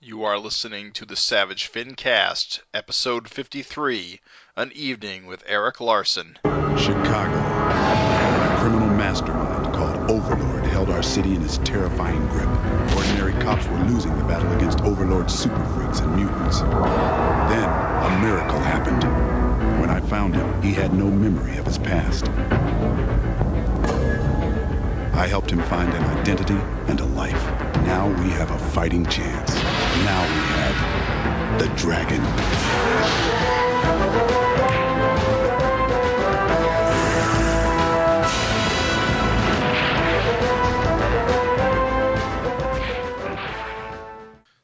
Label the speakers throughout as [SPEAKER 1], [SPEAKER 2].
[SPEAKER 1] You are listening to the Savage FINcast, episode 53, An Evening with Erik Larsen.
[SPEAKER 2] Chicago. A criminal mastermind called Overlord held our city in his terrifying grip. Ordinary cops were losing the battle against Overlord's super freaks and mutants. Then, a miracle happened. When I found him, he had no memory of his past. I helped him find an identity and a life. Now we have a fighting chance. Now we have the Dragon.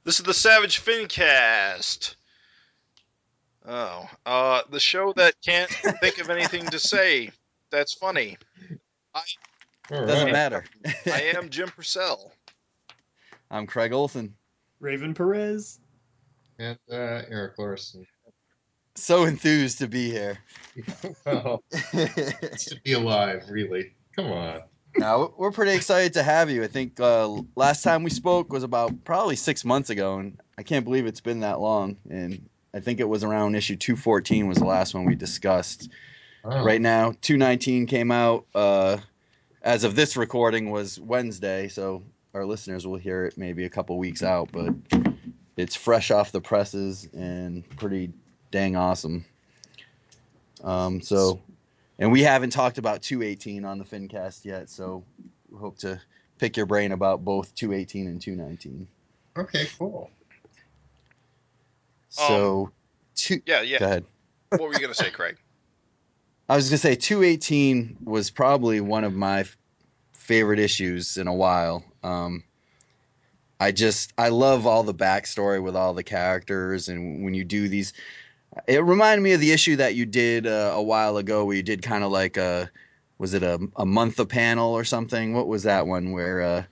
[SPEAKER 1] This is the Savage FINcast. The show that can't think of anything to say that's funny.
[SPEAKER 3] Doesn't matter.
[SPEAKER 1] I am Jim Purcell.
[SPEAKER 3] I'm Craig Olson.
[SPEAKER 4] Raven Perez.
[SPEAKER 5] And Erik Larsen.
[SPEAKER 3] So enthused to be here.
[SPEAKER 5] Well, it's to be alive, really. Come on.
[SPEAKER 3] Now, we're pretty excited to have you. I think last time we spoke was about probably 6 months ago, and I can't believe it's been that long. And I think it was around issue 214 was the last one we discussed.
[SPEAKER 5] Oh.
[SPEAKER 3] Right now, 219 came out. As of this recording was Wednesday, so our listeners will hear it maybe a couple weeks out, but it's fresh off the presses and pretty dang awesome. And we haven't talked about 218 on the FINcast yet, so we hope to pick your brain about both 218 and 219.
[SPEAKER 5] Okay, cool.
[SPEAKER 3] So,
[SPEAKER 1] Yeah.
[SPEAKER 3] Go ahead.
[SPEAKER 1] What were you going to say, Craig?
[SPEAKER 3] I was going to say 218 was probably one of my favorite issues in a while. I love all the backstory with all the characters, and when you do these, it reminded me of the issue that you did a while ago where you did kind of like was it a month a panel or something? What was that one where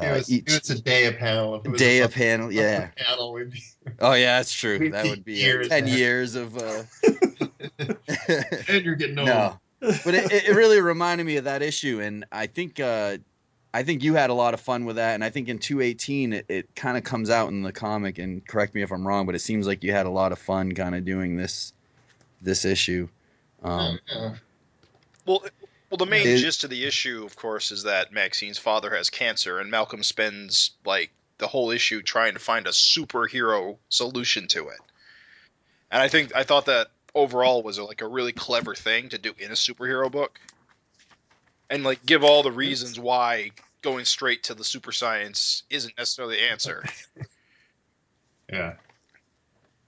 [SPEAKER 5] it was a day a panel.
[SPEAKER 3] Day a panel, yeah.
[SPEAKER 5] Panel would be,
[SPEAKER 3] Oh yeah, that's true.
[SPEAKER 5] we'd
[SPEAKER 3] That
[SPEAKER 5] be
[SPEAKER 3] would be
[SPEAKER 5] years
[SPEAKER 3] 10
[SPEAKER 5] ahead.
[SPEAKER 3] years of.
[SPEAKER 5] and you're getting old.
[SPEAKER 3] No, but it really reminded me of that issue, and I think you had a lot of fun with that, and I think in 218 it kind of comes out in the comic, and correct me if I'm wrong, but it seems like you had a lot of fun kind of doing this issue.
[SPEAKER 5] Yeah.
[SPEAKER 1] Well, the main gist of the issue, of course, is that Maxine's father has cancer, and Malcolm spends like the whole issue trying to find a superhero solution to it. And I thought that overall was like a really clever thing to do in a superhero book, and like give all the reasons why going straight to the super science isn't necessarily the answer.
[SPEAKER 5] Yeah.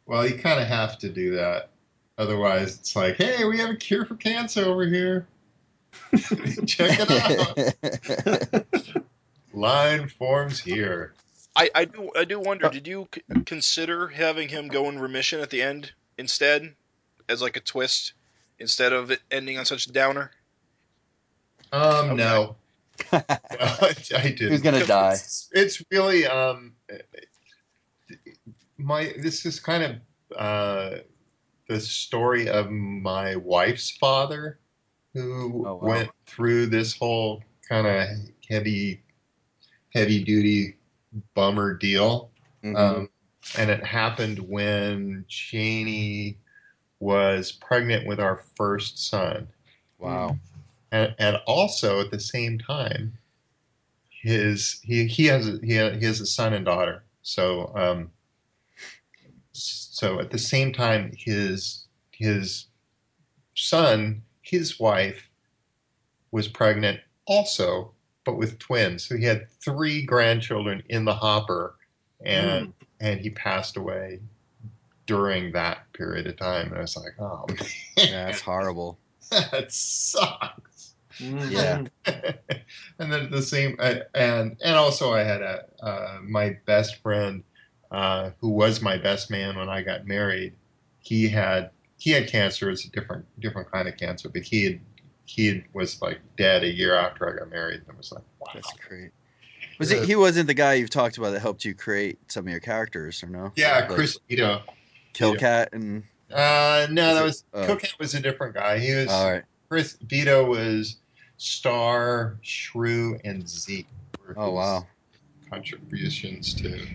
[SPEAKER 5] Well, you kind of have to do that. Otherwise, it's like, hey, we have a cure for cancer over here. Check it out. Line forms here.
[SPEAKER 1] I do wonder, did you consider having him go in remission at the end instead, as like a twist, instead of it ending on such a downer?
[SPEAKER 5] No. I didn't.
[SPEAKER 3] Who's gonna die?
[SPEAKER 5] It's really this is kind of the story of my wife's father, who went through this whole kind of heavy duty bummer deal.
[SPEAKER 3] Mm-hmm.
[SPEAKER 5] And it happened when Janie was pregnant with our first son.
[SPEAKER 3] Wow.
[SPEAKER 5] And also at the same time, he has a son and daughter. So so at the same time, his son, his wife, was pregnant also, but with twins. So he had 3 grandchildren in the hopper, and he passed away during that period of time. And I was like, oh man,
[SPEAKER 3] Yeah, that's horrible.
[SPEAKER 5] that sucks.
[SPEAKER 3] Yeah.
[SPEAKER 5] And then at the same, and also I had my best friend, who was my best man when I got married. He had cancer. It's a different kind of cancer, but he was like dead a year after I got married. And I was like, wow.
[SPEAKER 3] That's great. He wasn't the guy you've talked about that helped you create some of your characters, or no?
[SPEAKER 5] Yeah,
[SPEAKER 3] Like
[SPEAKER 5] Chris Vito.
[SPEAKER 3] Killcat and.
[SPEAKER 5] No, that was Cookhead was a different guy. He was
[SPEAKER 3] All right.
[SPEAKER 5] Chris Vito was Star, Shrew, and Zeke.
[SPEAKER 3] Oh wow.
[SPEAKER 5] Contributions to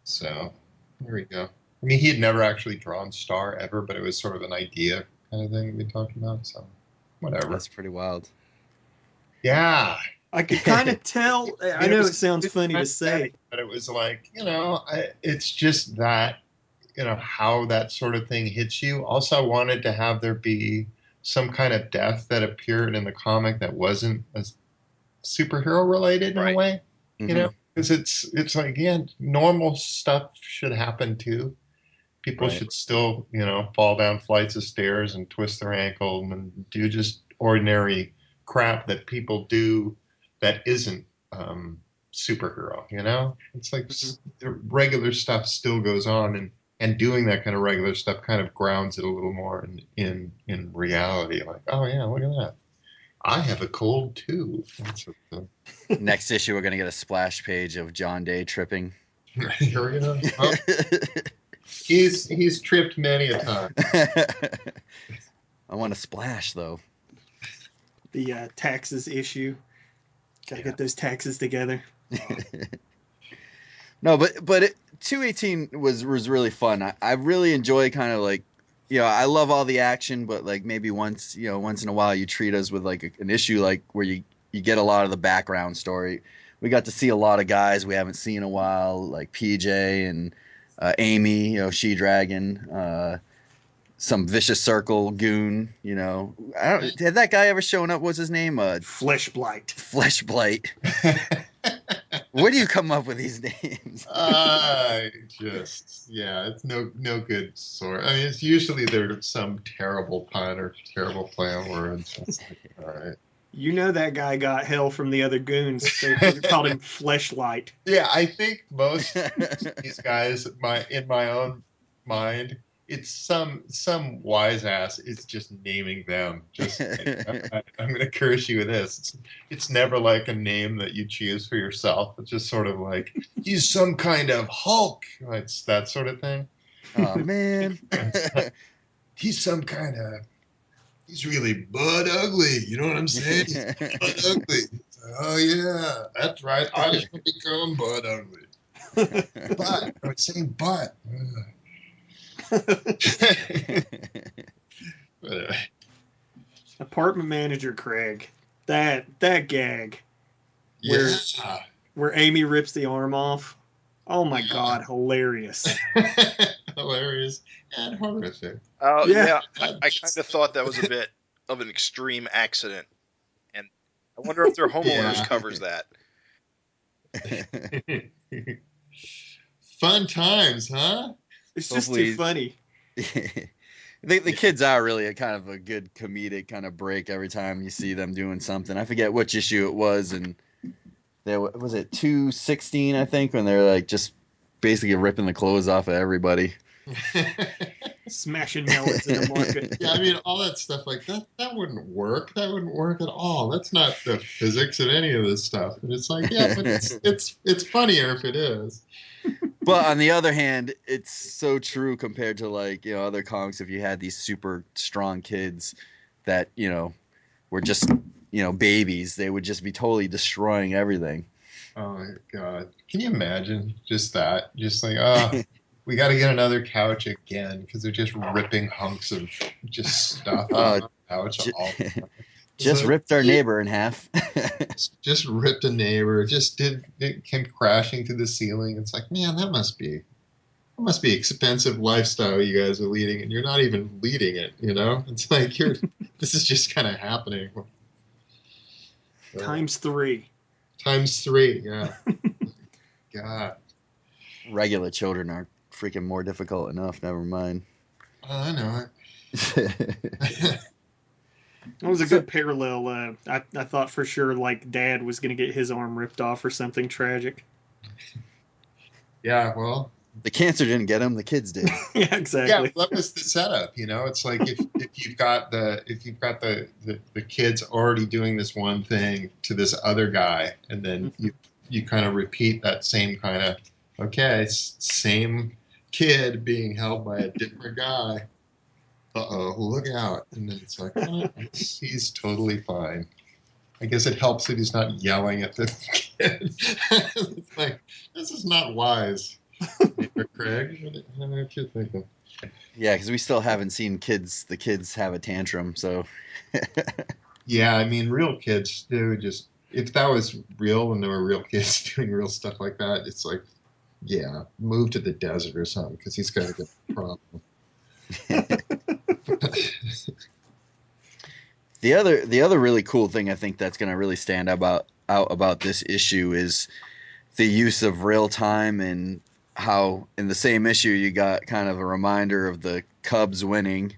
[SPEAKER 5] So there we go. I mean, he had never actually drawn Star ever, but it was sort of an idea kind of thing we talked about. So whatever.
[SPEAKER 3] That's pretty wild.
[SPEAKER 5] Yeah.
[SPEAKER 4] I could kind of tell. I know it sounds funny to say,
[SPEAKER 5] but it was like, it's just that, how that sort of thing hits you. Also, I wanted to have there be some kind of death that appeared in the comic that wasn't as superhero related in a way, because it's like, yeah, normal stuff should happen too. People should still, fall down flights of stairs and twist their ankle and do just ordinary crap that people do that isn't superhero, It's like the regular stuff still goes on, and doing that kind of regular stuff kind of grounds it a little more in reality. Like, oh yeah, look at that. I have a cold too.
[SPEAKER 3] Next issue, we're gonna get a splash page of John Day tripping.
[SPEAKER 5] Here we go. Oh, he's tripped many a time.
[SPEAKER 3] I want to splash though.
[SPEAKER 4] The taxes issue. Gotta get those taxes together.
[SPEAKER 3] No, but 218 was really fun. I really enjoy kind of like, I love all the action, but like maybe once in a while you treat us with like an issue like where you get a lot of the background story. We got to see a lot of guys we haven't seen in a while, like PJ and Amy, She-Dragon, some Vicious Circle goon, had that guy ever shown up? What's his name?
[SPEAKER 4] Fleshblight.
[SPEAKER 3] Fleshblight. Where do you come up with these names?
[SPEAKER 5] It's no good sort. I mean, it's usually there's some terrible pun or terrible play on words. It's like, all right.
[SPEAKER 4] That guy got hell from the other goons. They called him Fleshlight.
[SPEAKER 5] Yeah, I think most of these guys, in my own mind, it's some wise ass is just naming them. Just I'm going to curse you with this. It's never like a name that you choose for yourself. It's just sort of like, he's some kind of Hulk. It's that sort of thing.
[SPEAKER 3] Oh man,
[SPEAKER 5] he's some kind of. He's really butt ugly. You know what I'm saying? He's butt ugly. Oh yeah, that's right. I should become butt ugly. But I was saying butt.
[SPEAKER 4] Apartment manager Craig, that gag, where Amy rips the arm off. Oh my God, hilarious!
[SPEAKER 5] Hilarious and horrific.
[SPEAKER 1] Oh yeah, I kind of thought that was a bit of an extreme accident, and I wonder if their homeowners covers that.
[SPEAKER 5] Fun times, huh?
[SPEAKER 4] It's just too funny.
[SPEAKER 3] The kids are really a kind of a good comedic kind of break every time you see them doing something. I forget which issue it was, and there was it 216, I think, when they're like just basically ripping the clothes off of everybody.
[SPEAKER 4] Smashing melons in the market.
[SPEAKER 5] Yeah, I mean, all that stuff like that wouldn't work. That wouldn't work at all. That's not the physics of any of this stuff. And it's like, yeah, but it's funnier if it is.
[SPEAKER 3] But on the other hand, it's so true compared to like, other comics. If you had these super strong kids that, were just, babies, they would just be totally destroying everything.
[SPEAKER 5] Oh my God. Can you imagine just that? Just like, we got to get another couch again because they're just ripping hunks of just stuff on the couch all the time.
[SPEAKER 3] Just ripped our neighbor in half.
[SPEAKER 5] Just ripped a neighbor. It came crashing to the ceiling. It's like, man, that must be expensive lifestyle you guys are leading, and you're not even leading it. It's like this is just kind of happening.
[SPEAKER 4] Times 3.
[SPEAKER 5] Times 3. Yeah. God.
[SPEAKER 3] Regular children are freaking more difficult enough. Never mind.
[SPEAKER 5] I know it.
[SPEAKER 4] That was a good parallel. I thought for sure like Dad was going to get his arm ripped off or something tragic.
[SPEAKER 5] Yeah, well,
[SPEAKER 3] the cancer didn't get him; the kids did.
[SPEAKER 4] Yeah, exactly.
[SPEAKER 5] Yeah, that was the setup. It's like if you've got the kids already doing this one thing to this other guy, and then you kind of repeat that same kind of same kid being held by a different guy. Look out. And then it's like, he's totally fine. I guess it helps that he's not yelling at the kid. It's like, this is not wise. Neighbor Craig? What you thinking?
[SPEAKER 3] Yeah, because we still haven't seen the kids have a tantrum. So
[SPEAKER 5] Yeah, I mean, real kids, they would just, if that was real and there were real kids doing real stuff like that, it's like, yeah, move to the desert or something because he's going to get a problem.
[SPEAKER 3] the other really cool thing I think that's going to really stand out about this issue is the use of real time, and how in the same issue you got kind of a reminder of the Cubs winning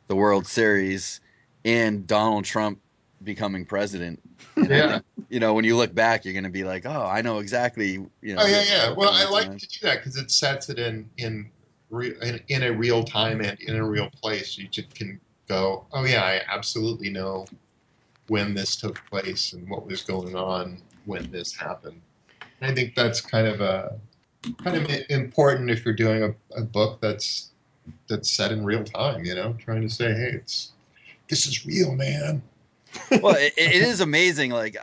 [SPEAKER 3] the World Series and Donald Trump becoming president. And I
[SPEAKER 5] Yeah.
[SPEAKER 3] think, when you look back, you're going to be like, oh, I know exactly,
[SPEAKER 5] Oh yeah, yeah. Well, I
[SPEAKER 3] real
[SPEAKER 5] like
[SPEAKER 3] time.
[SPEAKER 5] to do that because it sets it in a real time and in a real place. You just can go, oh yeah, I absolutely know when this took place and what was going on when this happened. And I think that's kind of important if you're doing a book that's set in real time. Trying to say, hey, this is real, man.
[SPEAKER 3] Well, it is amazing. Like,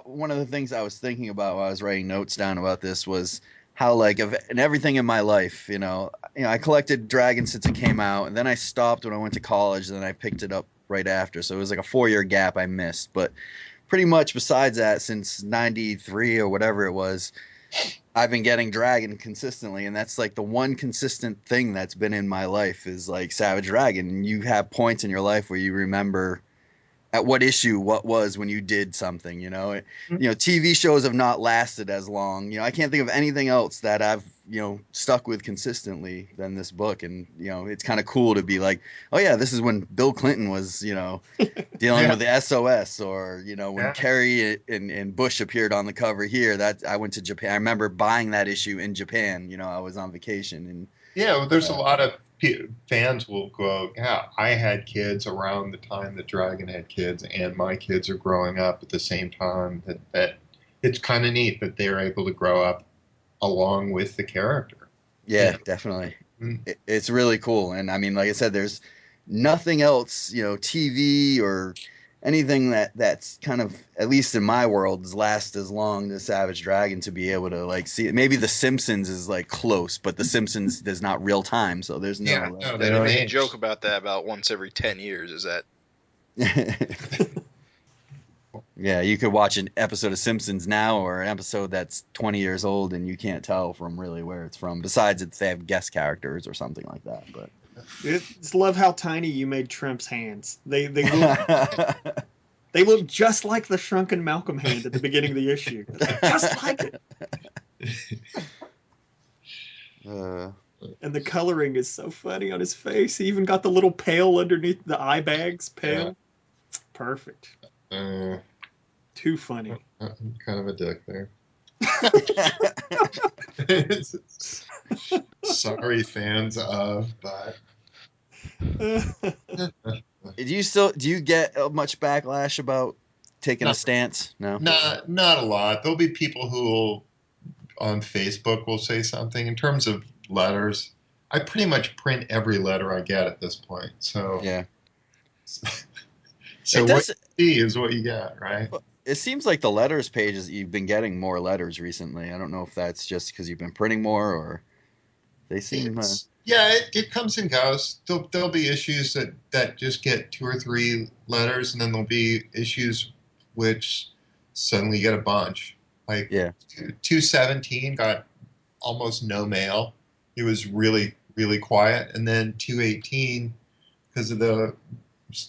[SPEAKER 3] one of the things I was thinking about while I was writing notes down about this was how, like, in everything in my life, I collected dragons since it came out, and then I stopped when I went to college, and then I picked it up right after. So it was like a 4-year gap I missed. But pretty much besides that, since '93 or whatever it was, I've been getting Dragon consistently, and that's like the one consistent thing that's been in my life is like Savage Dragon. And you have points in your life where you remember at what issue what was when you did something. TV shows have not lasted as long. I can't think of anything else that I've stuck with consistently than this book. And it's kind of cool to be like, oh yeah, this is when Bill Clinton was dealing with the SOS, or when Kerry and Bush appeared on the cover here. That I went to Japan. I remember buying that issue in Japan. I was on vacation. And
[SPEAKER 5] yeah, well, there's a lot of fans will go, yeah, I had kids around the time that Dragon had kids, and my kids are growing up at the same time. That it's kind of neat that they're able to grow up along with the character.
[SPEAKER 3] Yeah, definitely. It's really cool. And I mean, like I said, there's nothing else, TV or anything that's kind of, at least in my world, has lasted as long as Savage Dragon to be able to like see it. Maybe The Simpsons is like close, but The Simpsons is not real time, so there's no.
[SPEAKER 5] Yeah, no, they
[SPEAKER 1] They
[SPEAKER 5] don't
[SPEAKER 1] make a
[SPEAKER 5] age.
[SPEAKER 1] joke about that about once every 10 years. Is that
[SPEAKER 3] Yeah, you could watch an episode of Simpsons now or an episode that's 20 years old, and you can't tell from really where it's from. Besides, if they have guest characters or something like that. But
[SPEAKER 4] Just love how tiny you made Trump's hands. They look just like the shrunken Malcolm hand at the beginning of the issue. Just like it. And the coloring is so funny on his face. He even got the little pail underneath the eye bags. Pail. Yeah. Perfect. Too funny.
[SPEAKER 5] I'm kind of a dick there. Sorry, fans of, but.
[SPEAKER 3] Do you get much backlash about taking a stance? No,
[SPEAKER 5] not a lot. There'll be people who will, on Facebook, will say something. In terms of letters, I pretty much print every letter I get at this point. So
[SPEAKER 3] yeah.
[SPEAKER 5] So what you see is what you get, right?
[SPEAKER 3] It seems like the letters pages, you've been getting more letters recently. I don't know if that's just because you've been printing more, or they seem.
[SPEAKER 5] Yeah, it comes and goes. There'll be issues that just get 2 or 3 letters, and then there'll be issues which suddenly get a bunch. Like 217 got almost no mail. It was really, really quiet. And then 218, because of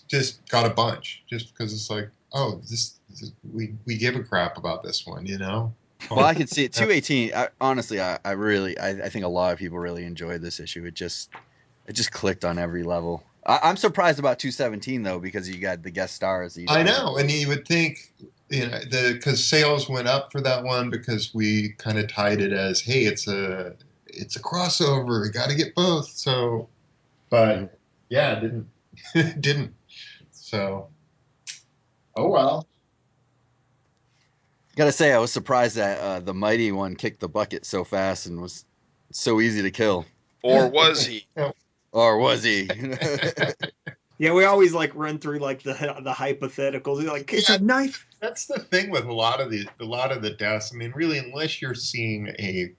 [SPEAKER 5] just got a bunch. Just because it's like, oh, we give a crap about this one,
[SPEAKER 3] Well, I could see it. 218. Honestly, I think a lot of people really enjoyed this issue. It just clicked on every level. I'm surprised about 217 though, because you got the guest stars.
[SPEAKER 5] I know, and you would think, because sales went up for that one because we kind of tied it as, hey, it's a crossover. You got to get both. So, but yeah, it didn't. So, oh well.
[SPEAKER 3] Gotta say, I was surprised that the mighty one kicked the bucket so fast and was so easy to kill.
[SPEAKER 1] Or was he?
[SPEAKER 3] Or was he?
[SPEAKER 4] Yeah, we always run through the hypotheticals. You're like, it's a knife.
[SPEAKER 5] That's the thing with a lot of the deaths. I mean, really, unless you're seeing a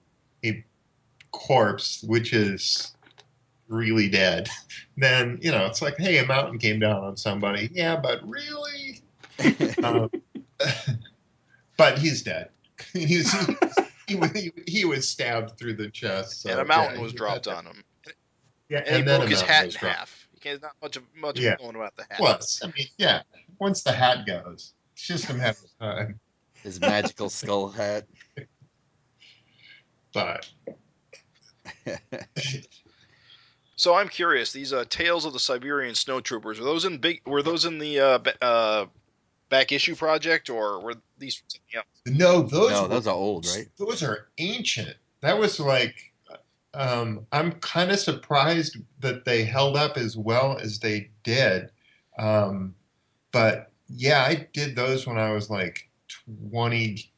[SPEAKER 5] corpse, which is really dead, then, it's like, hey, a mountain came down on somebody. Yeah, but really? But he's dead. He was stabbed through the chest. So,
[SPEAKER 1] and a mountain was dropped on him.
[SPEAKER 5] Yeah,
[SPEAKER 1] and he
[SPEAKER 5] then
[SPEAKER 1] broke his hat in
[SPEAKER 5] dropped.
[SPEAKER 1] half. You can't not much of knowing about the hat.
[SPEAKER 5] Well, I mean, yeah. Once the hat goes, it's just a matter of time.
[SPEAKER 3] His magical skull hat.
[SPEAKER 5] But
[SPEAKER 1] so I'm curious. These Tales of the Siberian Snowtroopers, were those in the back issue project, or were these something else?
[SPEAKER 5] No,
[SPEAKER 3] those are old, right?
[SPEAKER 5] Those are ancient. That was like, I'm kind of surprised that they held up as well as they did. But yeah, I did those when I was like 20.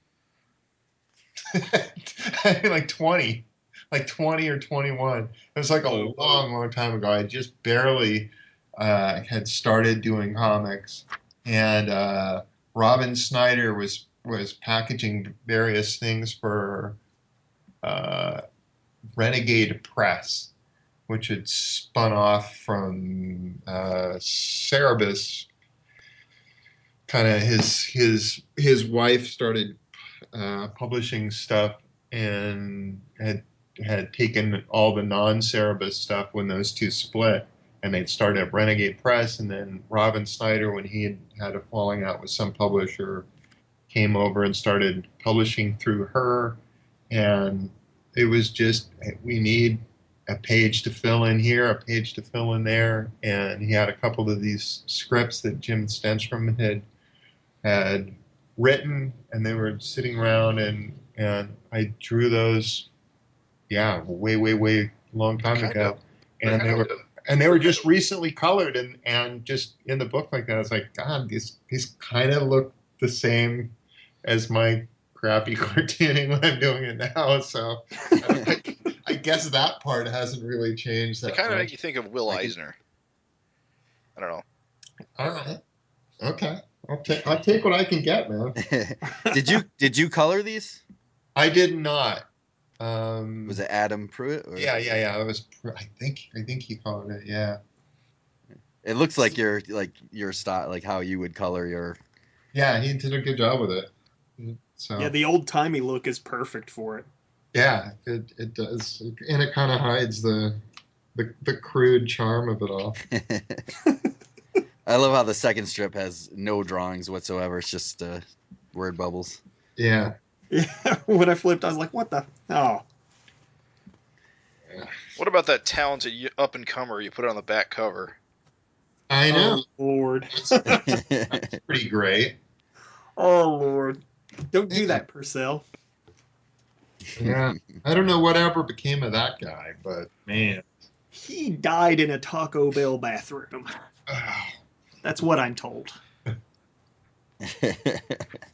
[SPEAKER 5] like 20 or 21. It was like a long time ago. I just barely had started doing comics, and Robin Snyder was packaging various things for Renegade Press, which had spun off from Cerebus. Kind of his wife started publishing stuff and had taken all the non-Cerebus stuff when those two split, and they'd started up Renegade Press, and then Robin Snyder, when he had a falling out with some publisher, came over and started publishing through her, and it was just, we need a page to fill in here, a page to fill in there, and he had a couple of these scripts that Jim Stenstrom had written, and they were sitting around, and I drew those, way long time ago, and they were just recently colored, and just in the book like that, I was like, God, these kind of look the same as my crappy cartooning when I'm doing it now. So I guess that part hasn't really changed.
[SPEAKER 1] They kind of make you think of Will Eisner. I don't know.
[SPEAKER 5] All right. Okay. I'll take what I can get, man.
[SPEAKER 3] Did you color these?
[SPEAKER 5] I did not.
[SPEAKER 3] Was it Adam Pruitt? Or?
[SPEAKER 5] Yeah. It was. I think he colored it. Yeah.
[SPEAKER 3] It looks like your style, like how you would color your.
[SPEAKER 5] Yeah, he did a good job with it. So
[SPEAKER 4] yeah, the old timey look is perfect for it.
[SPEAKER 5] Yeah, it does, and it kind of hides the crude charm of it all.
[SPEAKER 3] I love how the second strip has no drawings whatsoever. It's just word bubbles.
[SPEAKER 5] Yeah.
[SPEAKER 4] Yeah. When I flipped, I was like, "What the? Oh."
[SPEAKER 5] Yeah.
[SPEAKER 1] What about that talented up and comer you put on the back cover?
[SPEAKER 5] I know.
[SPEAKER 4] Oh, Lord.
[SPEAKER 5] That's pretty great.
[SPEAKER 4] Oh Lord. Don't do that, Purcell.
[SPEAKER 5] Yeah. I don't know whatever became of that guy, but man.
[SPEAKER 4] He died in a Taco Bell bathroom. That's what I'm told.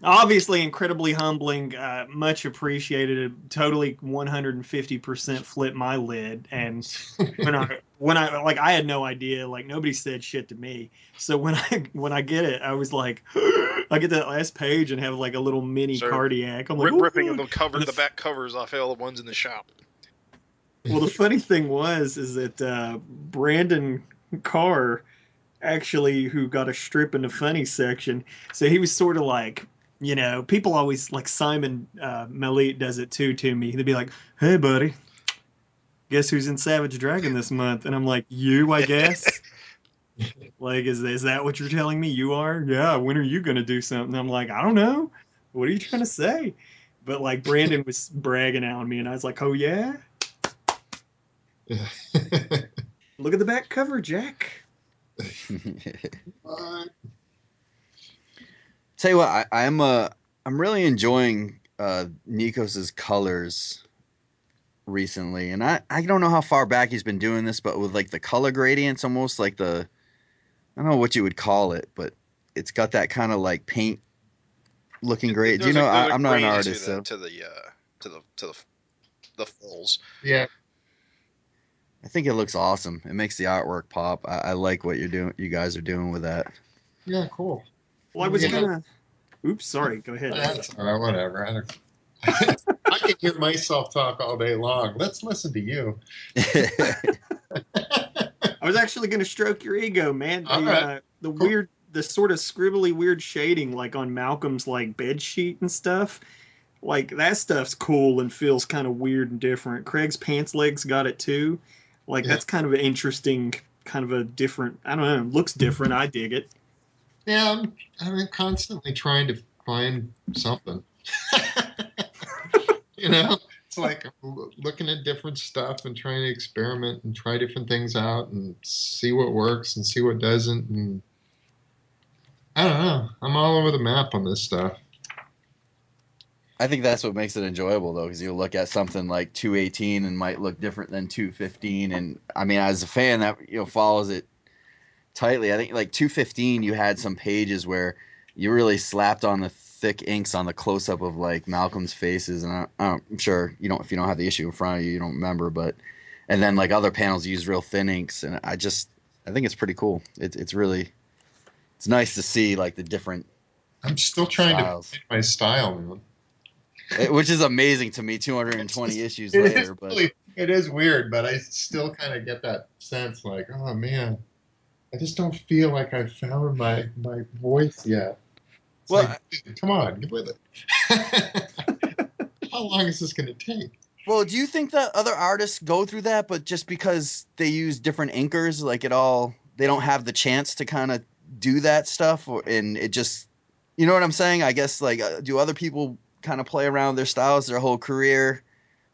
[SPEAKER 4] Obviously, incredibly humbling, much appreciated. Totally 150% flipped my lid. And when I like, I had no idea. Like, nobody said shit to me. So when I get it, I was like, I get that last page and have like a little mini cardiac. I'm like,
[SPEAKER 1] ripping the back covers off all the ones in the shop.
[SPEAKER 4] Well, the funny thing is that Brandon Carr, actually, who got a strip in the funny section, so he was sort of like, people always, like Simon Malit does it too to me. They'd be like, "Hey, buddy, guess who's in Savage Dragon this month?" And I'm like, "You, I guess." Like, is that what you're telling me? You are? Yeah. When are you gonna do something? I'm like, I don't know. What are you trying to say? But like, Brandon was bragging on me, and I was like, "Oh yeah." Look at the back cover, Jack.
[SPEAKER 3] Tell you what, I'm really enjoying Nikos's colors recently, and I don't know how far back he's been doing this, but with like the color gradients, almost like I don't know what you would call it, but it's got that kind of like paint looking great. Do you know? I'm not an artist, so
[SPEAKER 1] to the fulls.
[SPEAKER 5] Yeah.
[SPEAKER 3] I think it looks awesome. It makes the artwork pop. I like what you guys are doing with that.
[SPEAKER 5] Yeah, cool.
[SPEAKER 4] Well, I was gonna. Oops, sorry. Go ahead.
[SPEAKER 5] That's all right, whatever. I can hear myself talk all day long. Let's listen to you.
[SPEAKER 4] I was actually going to stroke your ego, man.
[SPEAKER 5] All right.
[SPEAKER 4] The
[SPEAKER 5] Cool.
[SPEAKER 4] weird, the sort of scribbly weird shading, like on Malcolm's like bed sheet and stuff. Like that stuff's cool and feels kind of weird and different. Craig's pants legs got it too. Like
[SPEAKER 5] Yeah.
[SPEAKER 4] that's kind of an interesting, kind of a different. I don't know. Looks different. I dig it.
[SPEAKER 5] Yeah, I'm constantly trying to find something. You know, it's like looking at different stuff and trying to experiment and try different things out and see what works and see what doesn't. And I don't know. I'm all over the map on this stuff.
[SPEAKER 3] I think that's what makes it enjoyable, though, because you look at something like 218 and might look different than 215. And I mean, as a fan that follows it tightly, I think like 215, you had some pages where you really slapped on the thick inks on the close up of like Malcolm's faces, and I'm sure if you don't have the issue in front of you, you don't remember, and then like other panels use real thin inks, and I think it's pretty cool. It's nice to see like the different
[SPEAKER 5] I'm still trying
[SPEAKER 3] styles.
[SPEAKER 5] to find my style, man.
[SPEAKER 3] Which is amazing to me 220 issues
[SPEAKER 5] It
[SPEAKER 3] later,
[SPEAKER 5] is
[SPEAKER 3] but
[SPEAKER 5] really, it is weird, but I still kind of get that sense like, oh man, I just don't feel like I found my voice yet. It's
[SPEAKER 3] well,
[SPEAKER 5] like, dude, come on, get with it. How long is this going to take?
[SPEAKER 3] well, do you think that other artists go through that, but just because they use different inkers, like they don't have the chance to kind of do that stuff, and it just, you know what I'm saying? I guess like, do other people kind of play around with their styles their whole career,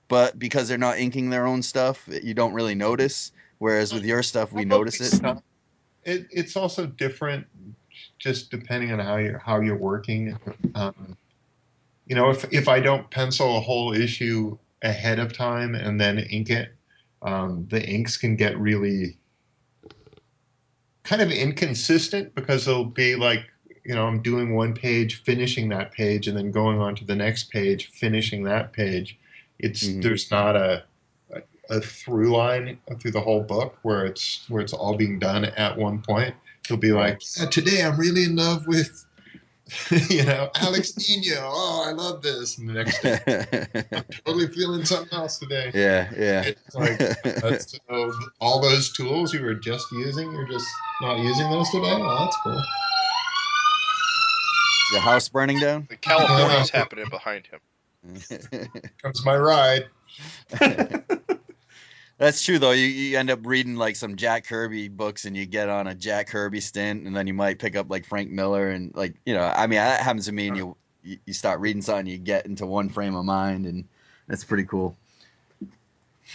[SPEAKER 3] but because they're not inking their own stuff, you don't really notice. Whereas with your stuff, we notice it.
[SPEAKER 5] It's also different, just depending on how you're working. If I don't pencil a whole issue ahead of time and then ink it, the inks can get really kind of inconsistent because they'll be like, I'm doing one page, finishing that page, and then going on to the next page, finishing that page. There's not a through line through the whole book where it's all being done at one point. It'll be like, yeah, today I'm really in love with, Alex Nino. Oh, I love this. And the next day, I'm totally feeling something else today.
[SPEAKER 3] Yeah.
[SPEAKER 5] It's like so all those tools you were just using, you're just not using those today. Oh, that's cool.
[SPEAKER 3] Your house burning down?
[SPEAKER 1] The California's happening behind him.
[SPEAKER 5] Comes my ride.
[SPEAKER 3] That's true, though. You end up reading like some Jack Kirby books, and you get on a Jack Kirby stint, and then you might pick up like Frank Miller, and like I mean, that happens to me. And you start reading something, you get into one frame of mind, and that's pretty cool.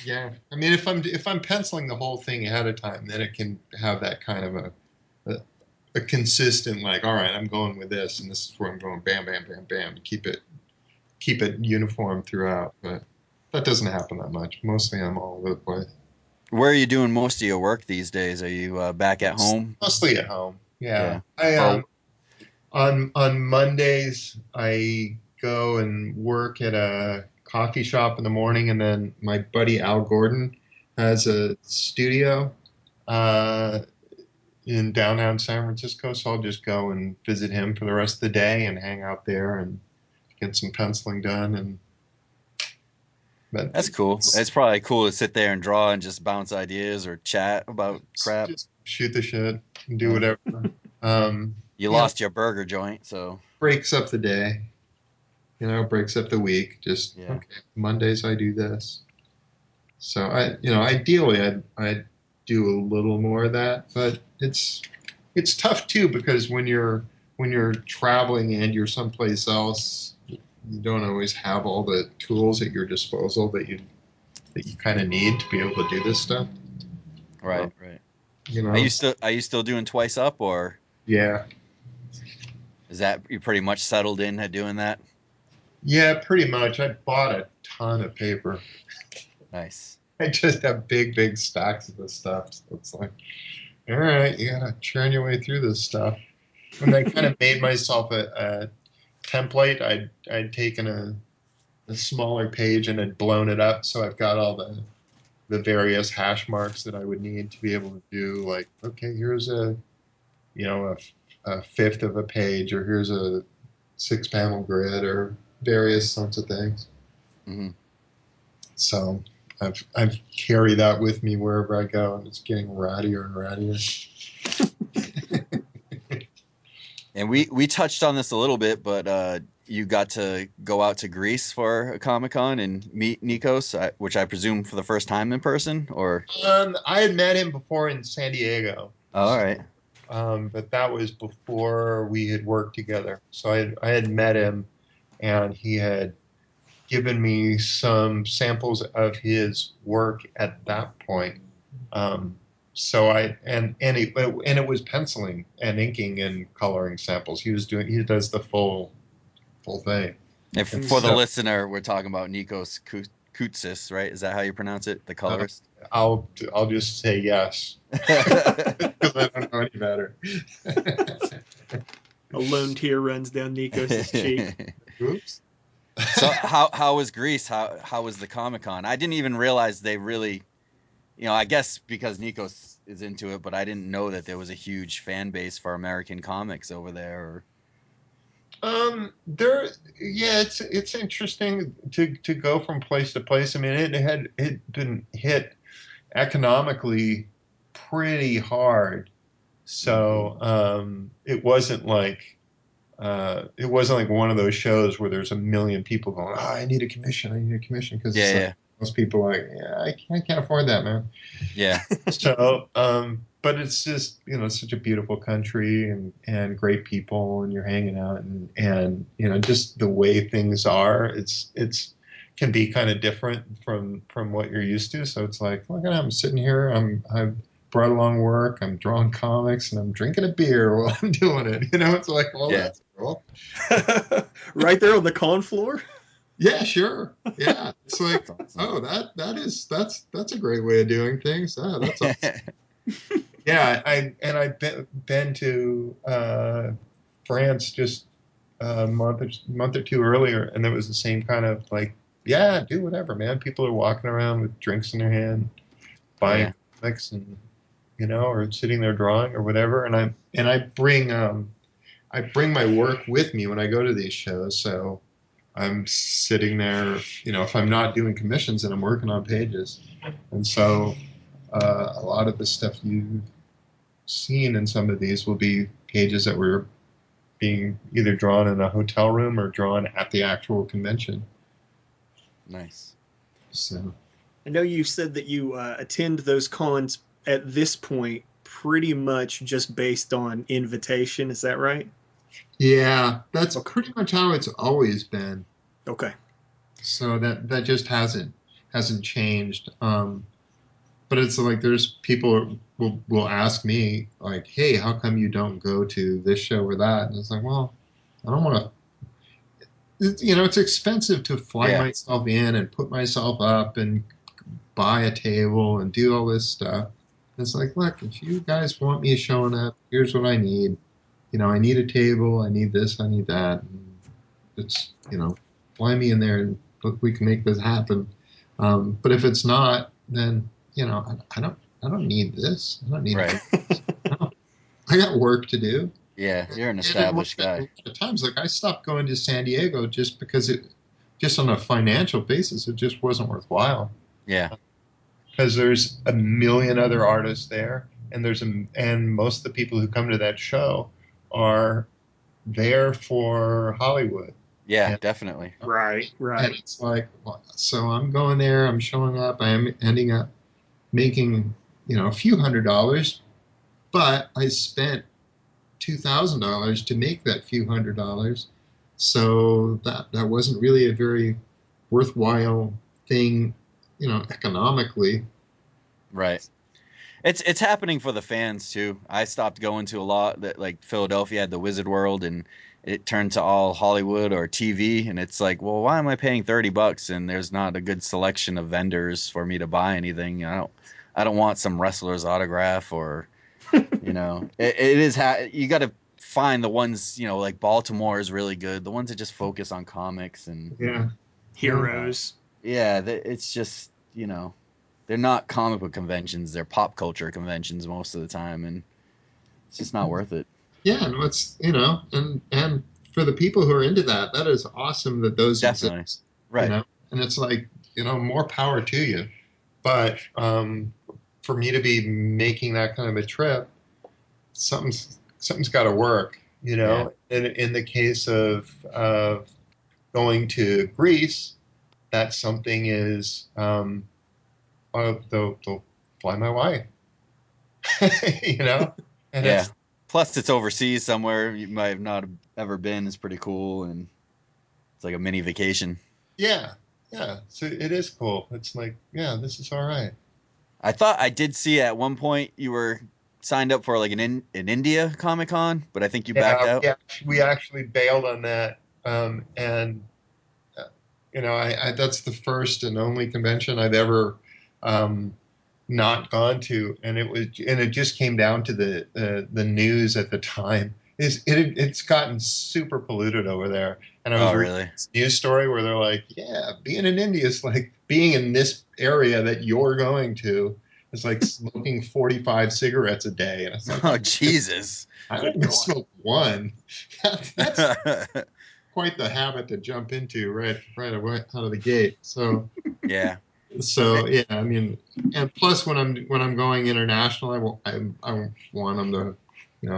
[SPEAKER 5] Yeah, I mean, if I'm penciling the whole thing ahead of time, then it can have that kind of a consistent, like, all right, I'm going with this, and this is where I'm going, bam, bam, bam, bam, to keep it uniform throughout. But that doesn't happen that much. Mostly I'm all over the place.
[SPEAKER 3] Where are you doing most of your work these days? Are you back at home?
[SPEAKER 5] Mostly at home. Yeah. I on Mondays I go and work at a coffee shop in the morning, and then my buddy Al Gordon has a studio in downtown San Francisco, so I'll just go and visit him for the rest of the day and hang out there and get some penciling done. But
[SPEAKER 3] that's cool. It's probably cool to sit there and draw and just bounce ideas or chat about crap.
[SPEAKER 5] Just shoot the shit and do whatever.
[SPEAKER 3] You lost your burger joint, so
[SPEAKER 5] breaks up the day. Breaks up the week. Just okay, Mondays I do this. So ideally I'd do a little more of that, but it's tough too, because when you're traveling and you're someplace else, you don't always have all the tools at your disposal that you kind of need to be able to do this stuff.
[SPEAKER 3] Right. Are you still doing Twice Up, or
[SPEAKER 5] yeah?
[SPEAKER 3] Is that you pretty much settled in at doing that?
[SPEAKER 5] Yeah, pretty much. I bought a ton of paper.
[SPEAKER 3] Nice.
[SPEAKER 5] I just have big stacks of this stuff. So it's like, all right, you gotta churn your way through this stuff. And I kind of made myself a template. I'd taken a smaller page and had blown it up, so I've got all the various hash marks that I would need to be able to do. Like, okay, here's a fifth of a page, or here's a 6-panel grid, or various sorts of things.
[SPEAKER 3] Mm-hmm.
[SPEAKER 5] So I've carried that with me wherever I go, and it's getting rattier and rattier.
[SPEAKER 3] And we touched on this a little bit, but you got to go out to Greece for a Comic-Con and meet Nikos, which I presume for the first time in person, or?
[SPEAKER 5] I had met him before in San Diego.
[SPEAKER 3] Oh, all right.
[SPEAKER 5] But that was before we had worked together. So I had met him, and he had given me some samples of his work at that point. So and it was penciling and inking and coloring samples. He does the full thing.
[SPEAKER 3] If for the listener, we're talking about Nikos Koutsis, right? Is that how you pronounce it? The colorist?
[SPEAKER 5] I'll just say yes because I don't know any better.
[SPEAKER 4] A lone tear runs down Nikos' cheek.
[SPEAKER 5] Oops.
[SPEAKER 3] So how was Greece? How was the Comic-Con? I didn't even realize they really, I guess because Nikos is into it, but I didn't know that there was a huge fan base for American comics over there.
[SPEAKER 5] It's interesting to go from place to place. I mean, it been hit economically pretty hard, so it wasn't like one of those shows where there's a million people going, "Oh, I need a commission," because most people are like, "Yeah, I can't afford that, man."
[SPEAKER 3] Yeah.
[SPEAKER 5] So, but it's just, it's such a beautiful country and great people, and you're hanging out and just the way things are, it's can be kind of different from what you're used to. So it's like, look, I'm sitting here, I've brought along work, I'm drawing comics, and I'm drinking a beer while I'm doing it. It's like, well, that's cool.
[SPEAKER 4] Right there on the con floor.
[SPEAKER 5] Yeah, sure. Yeah, it's like, oh, that's a great way of doing things. Oh, that's awesome. Yeah, I've been to France just a month or two earlier, and there was the same kind of like, yeah, do whatever, man. People are walking around with drinks in their hand, buying comics, and or sitting there drawing or whatever. And I bring my work with me when I go to these shows, so I'm sitting there, if I'm not doing commissions, and I'm working on pages. And so a lot of the stuff you've seen in some of these will be pages that were being either drawn in a hotel room or drawn at the actual convention.
[SPEAKER 3] Nice.
[SPEAKER 5] So
[SPEAKER 4] I know you said that you attend those cons at this point pretty much just based on invitation. Is that right?
[SPEAKER 5] Yeah, that's pretty much how it's always been.
[SPEAKER 4] Okay.
[SPEAKER 5] So that just hasn't changed. But it's like there's people will ask me like, hey, how come you don't go to this show or that? And it's like, well, I don't want to. It's expensive to fly myself in and put myself up and buy a table and do all this stuff. It's like, look, if you guys want me showing up, here's what I need. I need a table, I need this, I need that. And it's, fly me in there and we can make this happen. But if it's not, then, I don't need this. I don't need it. I got work to do.
[SPEAKER 3] Yeah, you're an established guy.
[SPEAKER 5] At times, like I stopped going to San Diego just because just on a financial basis, it just wasn't worthwhile.
[SPEAKER 3] Yeah.
[SPEAKER 5] Because there's a million other artists there, and most of the people who come to that show are there for Hollywood.
[SPEAKER 3] Yeah, definitely.
[SPEAKER 4] Right.
[SPEAKER 5] And it's like, so I'm going there, I'm showing up, I'm ending up making, a few $100s, but I spent $2,000 to make that few $100s. So that wasn't really a very worthwhile thing, economically.
[SPEAKER 3] Right. It's happening for the fans too. I stopped going to a lot that, like, Philadelphia had the Wizard World and it turned to all Hollywood or TV, and it's like, well, why am I paying $30 and there's not a good selection of vendors for me to buy anything? I don't want some wrestler's autograph or it is you got to find the ones, like Baltimore is really good. The ones that just focus on comics and
[SPEAKER 4] heroes.
[SPEAKER 3] Yeah, it's just, they're not comic book conventions. They're pop culture conventions most of the time, and it's just not worth it.
[SPEAKER 5] Yeah, and what's and for the people who are into that is awesome that those
[SPEAKER 3] definitely
[SPEAKER 5] exist.
[SPEAKER 3] Right.
[SPEAKER 5] and it's like, more power to you. But for me to be making that kind of a trip, something's got to work. In the case of going to Greece, that something is they'll fly my wife. And
[SPEAKER 3] Yeah. Plus, it's overseas somewhere you might have not ever been. It's pretty cool, and it's like a mini vacation.
[SPEAKER 5] Yeah, yeah. So it is cool. It's like, yeah, this is all right.
[SPEAKER 3] I thought I did see at one point you were signed up for like an India Comic Con, but I think you backed out.
[SPEAKER 5] Yeah, we actually bailed on that, and that's the first and only convention I've ever not gone to, and it just came down to the news at the time. It's gotten super polluted over there, and I was reading
[SPEAKER 3] really?
[SPEAKER 5] this news story where they're like, yeah, being in India is like being in this area that you're going to. It's like smoking 45 cigarettes a day, and it's like,
[SPEAKER 3] oh Jesus!
[SPEAKER 5] I don't even smoke one. That's quite the habit to jump into right away out of the gate. So
[SPEAKER 3] yeah.
[SPEAKER 5] So yeah, I mean, and plus when I'm going international, I want them to,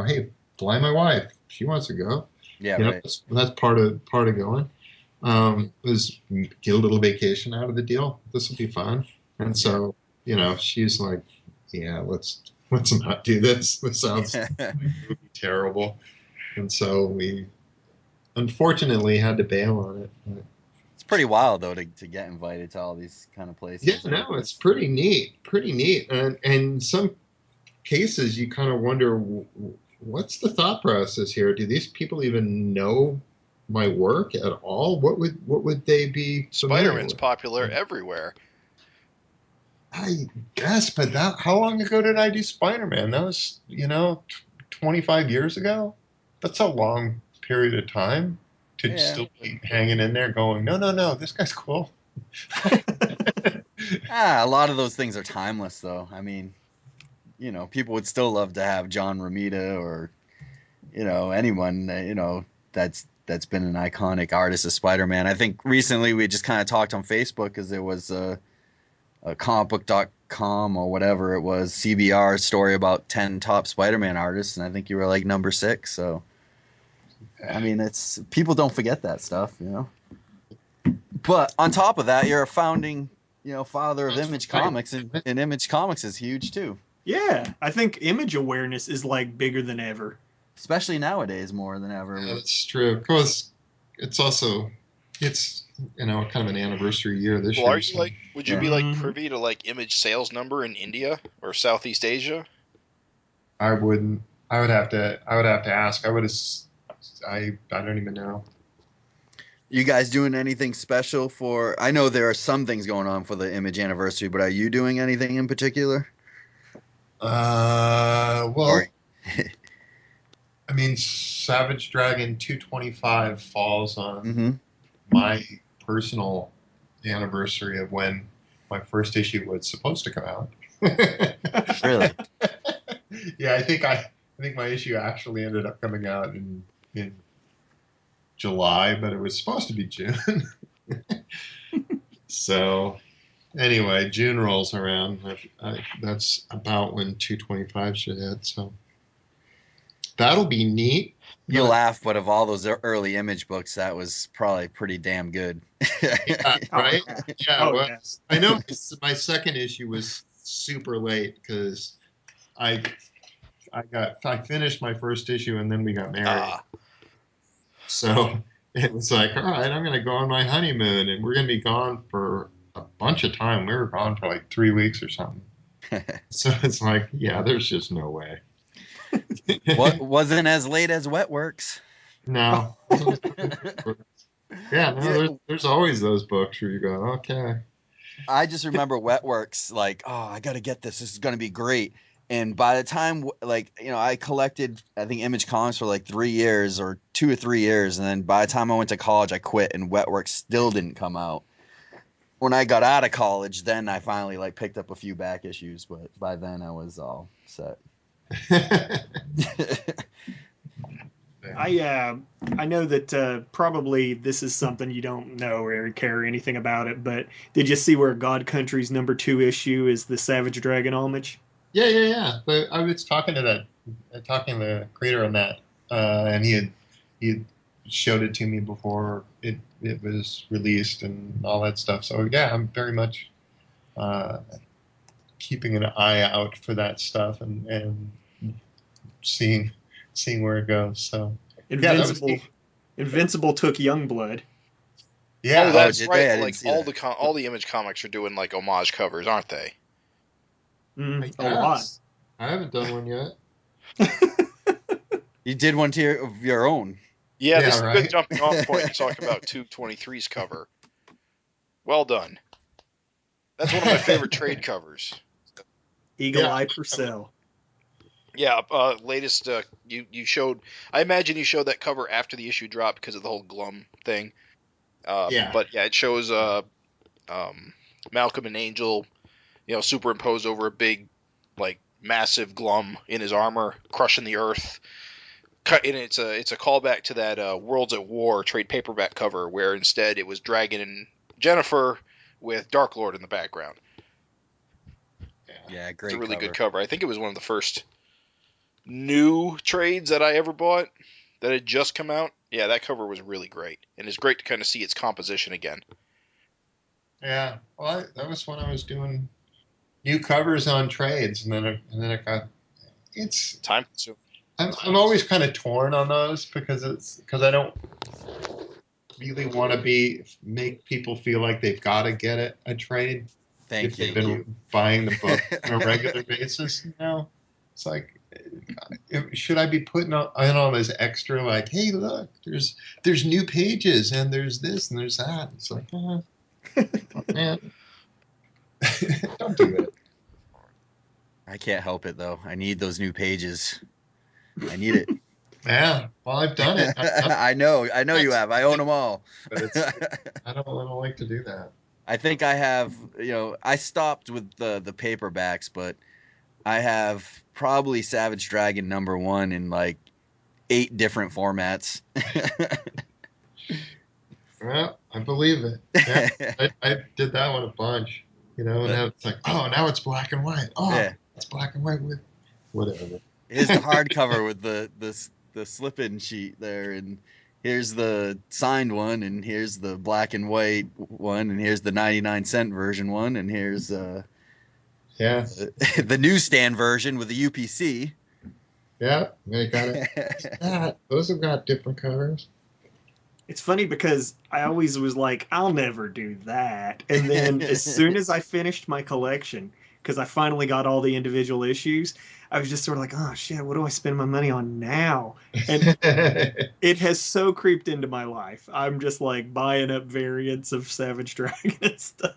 [SPEAKER 5] hey, fly my wife. She wants to go.
[SPEAKER 3] Yeah, right.
[SPEAKER 5] That's part of going. Was get a little vacation out of the deal. This will be fun. And so she's like, yeah, let's not do this. This sounds terrible. And so we unfortunately had to bail on it. But,
[SPEAKER 3] it's pretty wild though to get invited to all these kind of places.
[SPEAKER 5] Yeah, no, it's pretty neat, and in some cases you kind of wonder what's the thought process here. Do these people even know my work at all? What would they be?
[SPEAKER 1] Spider-Man's popular everywhere.
[SPEAKER 5] I guess, but how long ago did I do Spider-Man? That was 25 years ago. That's a long period of time. To still be hanging in there going, no, this guy's cool.
[SPEAKER 3] A lot of those things are timeless, though. I mean, people would still love to have John Romita or, anyone, that's been an iconic artist of Spider-Man. I think recently we just kind of talked on Facebook because there was a comicbook.com or whatever it was, CBR story about 10 top Spider-Man artists, and I think you were like number 6, so... I mean, it's people don't forget that stuff, But on top of that, you're a founding, father of Image Comics, and Image Comics is huge too.
[SPEAKER 4] Yeah, I think image awareness is like bigger than ever,
[SPEAKER 3] especially nowadays, more than ever.
[SPEAKER 5] Yeah, that's true. Because it's also kind of an anniversary year this year.
[SPEAKER 1] Are you would you be privy to image sales number in India or Southeast Asia?
[SPEAKER 5] I wouldn't. I would have to ask. I don't even know.
[SPEAKER 3] You guys doing anything special for... I know there are some things going on for the Image anniversary, but are you doing anything in particular?
[SPEAKER 5] Well, I mean, Savage Dragon 225 falls on my personal anniversary of when my first issue was supposed to come out.
[SPEAKER 3] Really?
[SPEAKER 5] Yeah, I think my issue actually ended up coming out in July, but it was supposed to be June. So anyway, June rolls around. That's about when 225 should hit. So that'll be neat.
[SPEAKER 3] You'll laugh, but of all those early Image books, that was probably pretty damn good.
[SPEAKER 5] Right? Yeah. Well, yes. I know my second issue was super late because I finished my first issue and then we got married. So it was like, all right, I'm going to go on my honeymoon and we're going to be gone for a bunch of time. We were gone for like 3 weeks or something. So it's like, yeah, there's just no way.
[SPEAKER 3] Wasn't as late as Wetworks.
[SPEAKER 5] No. Yeah, no, there's always those books where you go, okay.
[SPEAKER 3] I just remember Wetworks, like, oh, I got to get this. This is going to be great. And by the time, I collected, I think, Image Comics for like 3 years or 2 or 3 years. And then by the time I went to college, I quit and Wetworks still didn't come out. When I got out of college, then I finally picked up a few back issues. But by then I was all set.
[SPEAKER 4] I know that probably this is something you don't know or care anything about it, but did you see where God Country's #2 issue is the Savage Dragon homage?
[SPEAKER 5] Yeah. But I was talking to the creator on that, and he had showed it to me before it was released and all that stuff. So yeah, I'm very much keeping an eye out for that stuff and seeing where it goes. So yeah, that was
[SPEAKER 4] Invincible,
[SPEAKER 5] neat.
[SPEAKER 4] Invincible took Youngblood.
[SPEAKER 5] Yeah,
[SPEAKER 1] Oh, that's
[SPEAKER 3] did
[SPEAKER 1] right.
[SPEAKER 3] they? I didn't
[SPEAKER 1] Like
[SPEAKER 3] see
[SPEAKER 1] all
[SPEAKER 3] that.
[SPEAKER 1] all the Image comics are doing like homage covers, aren't they?
[SPEAKER 5] I
[SPEAKER 4] A lot.
[SPEAKER 5] guess. I haven't done one yet.
[SPEAKER 3] You did one to of your own.
[SPEAKER 1] Yeah,
[SPEAKER 5] Yeah,
[SPEAKER 1] this is a
[SPEAKER 5] right.
[SPEAKER 1] good jumping off point to talk about 223's cover. Well done. That's one of my favorite trade covers.
[SPEAKER 4] Eagle
[SPEAKER 5] Yeah.
[SPEAKER 4] Eye Purcell.
[SPEAKER 1] Yeah, latest you showed. I imagine you showed that cover after the issue dropped because of the whole Glum thing.
[SPEAKER 5] Yeah.
[SPEAKER 1] But yeah, it shows Malcolm and Angel, superimposed over a big, like massive Glum in his armor, crushing the earth. And it's a callback to that Worlds at War trade paperback cover, where instead it was Dragon and Jennifer with Dark Lord in the background.
[SPEAKER 3] Yeah,
[SPEAKER 1] It's
[SPEAKER 3] great.
[SPEAKER 1] a really
[SPEAKER 3] cover.
[SPEAKER 1] good cover. I think it was one of the first new trades that I ever bought that had just come out. Yeah, that cover was really great, and it's great to kind of see its composition again.
[SPEAKER 5] Yeah. Well, that was when I was doing new covers on trades, and then it got. It's
[SPEAKER 1] Time consuming.
[SPEAKER 5] I'm always kind of torn on those because I don't really want to make people feel like they've got to get it a trade if they've been buying the book on a regular basis. It's like, should I be putting in all this extra, like, hey, look, there's new pages and there's this and there's that. It's like, oh, man, don't do it.
[SPEAKER 3] I can't help it though. I need those new pages. I need it.
[SPEAKER 5] Yeah, well, I've done it.
[SPEAKER 3] I know you have. I own them all.
[SPEAKER 5] But I don't like to do that.
[SPEAKER 3] I think I have. I stopped with the paperbacks, but I have probably Savage Dragon #1 in like 8 different formats.
[SPEAKER 5] Well, I believe it. Yeah, I did that one a bunch. And now it's like, oh, now it's black and white. Oh,
[SPEAKER 3] Yeah.
[SPEAKER 5] it's black and white with whatever.
[SPEAKER 3] Here's the hardcover with the slip-in sheet there, and here's the signed one, and here's the black and white one, and here's the 99-cent version one, and here's
[SPEAKER 5] Yeah.
[SPEAKER 3] the newsstand version with the UPC.
[SPEAKER 5] Yeah, they got it. Those have got different covers.
[SPEAKER 4] It's funny because I always was like, I'll never do that. And then as soon as I finished my collection, because I finally got all the individual issues, I was just sort of like, oh shit, what do I spend my money on now? And it has so creeped into my life. I'm just like buying up variants of Savage Dragon and stuff.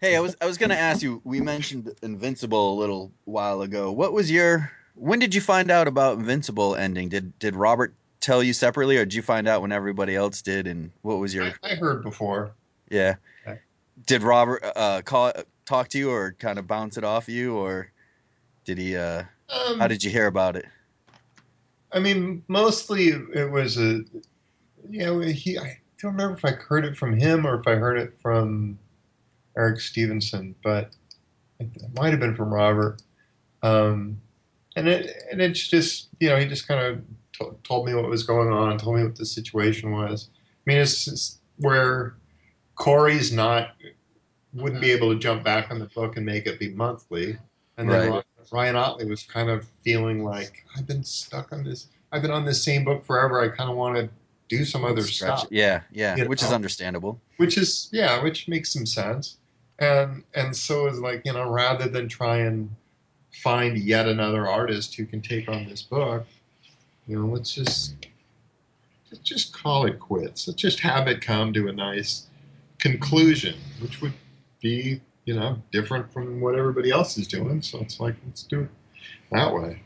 [SPEAKER 3] Hey, I was gonna ask you. We mentioned Invincible a little while ago. When did you find out about Invincible ending? Did Robert tell you separately, or did you find out when everybody else did? And what was your?
[SPEAKER 5] I heard before.
[SPEAKER 3] Yeah.
[SPEAKER 5] Okay.
[SPEAKER 3] Did Robert talk to you, or kind of bounce it off you, or did he? How did you hear about it?
[SPEAKER 5] I mean, mostly it was I don't remember if I heard it from him or if I heard it from Erik Stevenson, but it might have been from Robert. And it's just, he just kind of told me what was going on, told me what the situation was. I mean, it's just where Corey's wouldn't be able to jump back on the book and make it be monthly. And then Ryan Otley was kind of feeling like, I've been stuck on this. I've been on this same book forever. I kind of want to do some other stuff.
[SPEAKER 3] Yeah, which is understandable.
[SPEAKER 5] Which makes some sense. And so it's like, rather than try and find yet another artist who can take on this book, let's just call it quits. Let's just have it come to a nice conclusion, which would be, different from what everybody else is doing. So it's like, let's do it that way.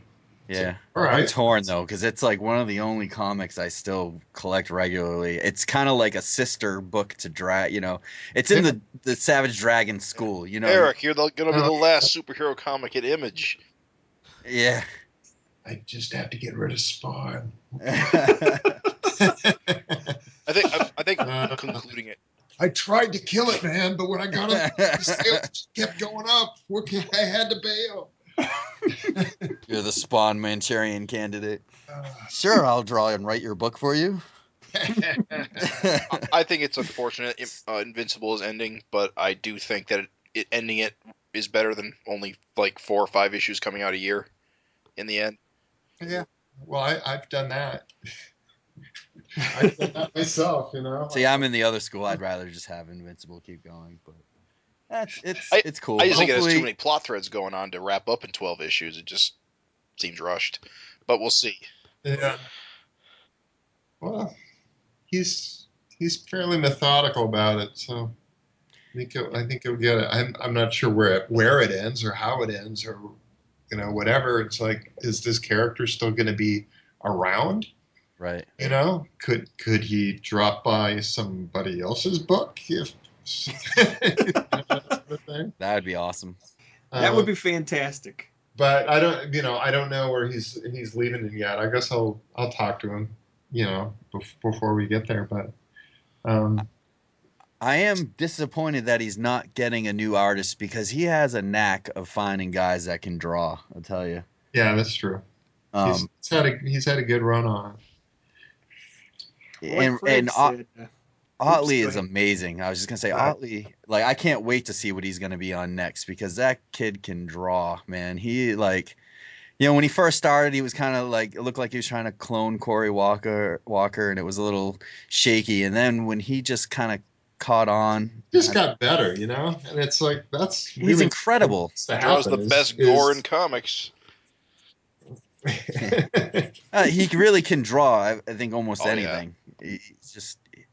[SPEAKER 3] Yeah.
[SPEAKER 5] So, all right.
[SPEAKER 3] I'm torn though, because it's like one of the only comics I still collect regularly. It's kind of like a sister book to drag. It's in the Savage Dragon school.
[SPEAKER 1] Erik, you're gonna be the last superhero comic at Image.
[SPEAKER 3] Yeah.
[SPEAKER 5] I just have to get rid of Spawn.
[SPEAKER 1] I think concluding it.
[SPEAKER 5] I tried to kill it, man, but when I got him, the sales just kept going up. I had to bail.
[SPEAKER 3] You're the Spawn Manchurian candidate. Sure, I'll draw and write your book for you.
[SPEAKER 1] I think it's unfortunate Invincible is ending, but I do think that it ending it is better than only like 4 or 5 issues coming out a year in the end.
[SPEAKER 5] Yeah. Well, I've done that. I've done that myself, you know.
[SPEAKER 3] See, I'm in the other school. I'd rather just have Invincible keep going, but it's cool.
[SPEAKER 1] I just think it has too many plot threads going on to wrap up in 12 issues. It just seems rushed, but we'll see.
[SPEAKER 5] Yeah. Well, he's fairly methodical about it, so I think he'll get it. I'm not sure where it ends or how it ends or whatever. It's like, is this character still going to be around?
[SPEAKER 3] Right.
[SPEAKER 5] Could he drop by somebody else's book if that
[SPEAKER 3] would be awesome.
[SPEAKER 4] That would be fantastic.
[SPEAKER 5] But I don't know where he's leaving it yet. I guess I'll talk to him, before we get there. But
[SPEAKER 3] I am disappointed that he's not getting a new artist because he has a knack of finding guys that can draw. I'll tell you.
[SPEAKER 5] Yeah, that's true. He's had a good run on
[SPEAKER 3] it. And Otley is amazing. I was just gonna say Otley. Like, I can't wait to see what he's gonna be on next because that kid can draw, man. He when he first started, he was kind of like, it looked like he was trying to clone Cory Walker, and it was a little shaky. And then when he just kind of caught on,
[SPEAKER 5] just got better, and it's like he's
[SPEAKER 3] really incredible.
[SPEAKER 1] Draws the best gore in comics.
[SPEAKER 3] He really can draw. I think almost anything. Yeah.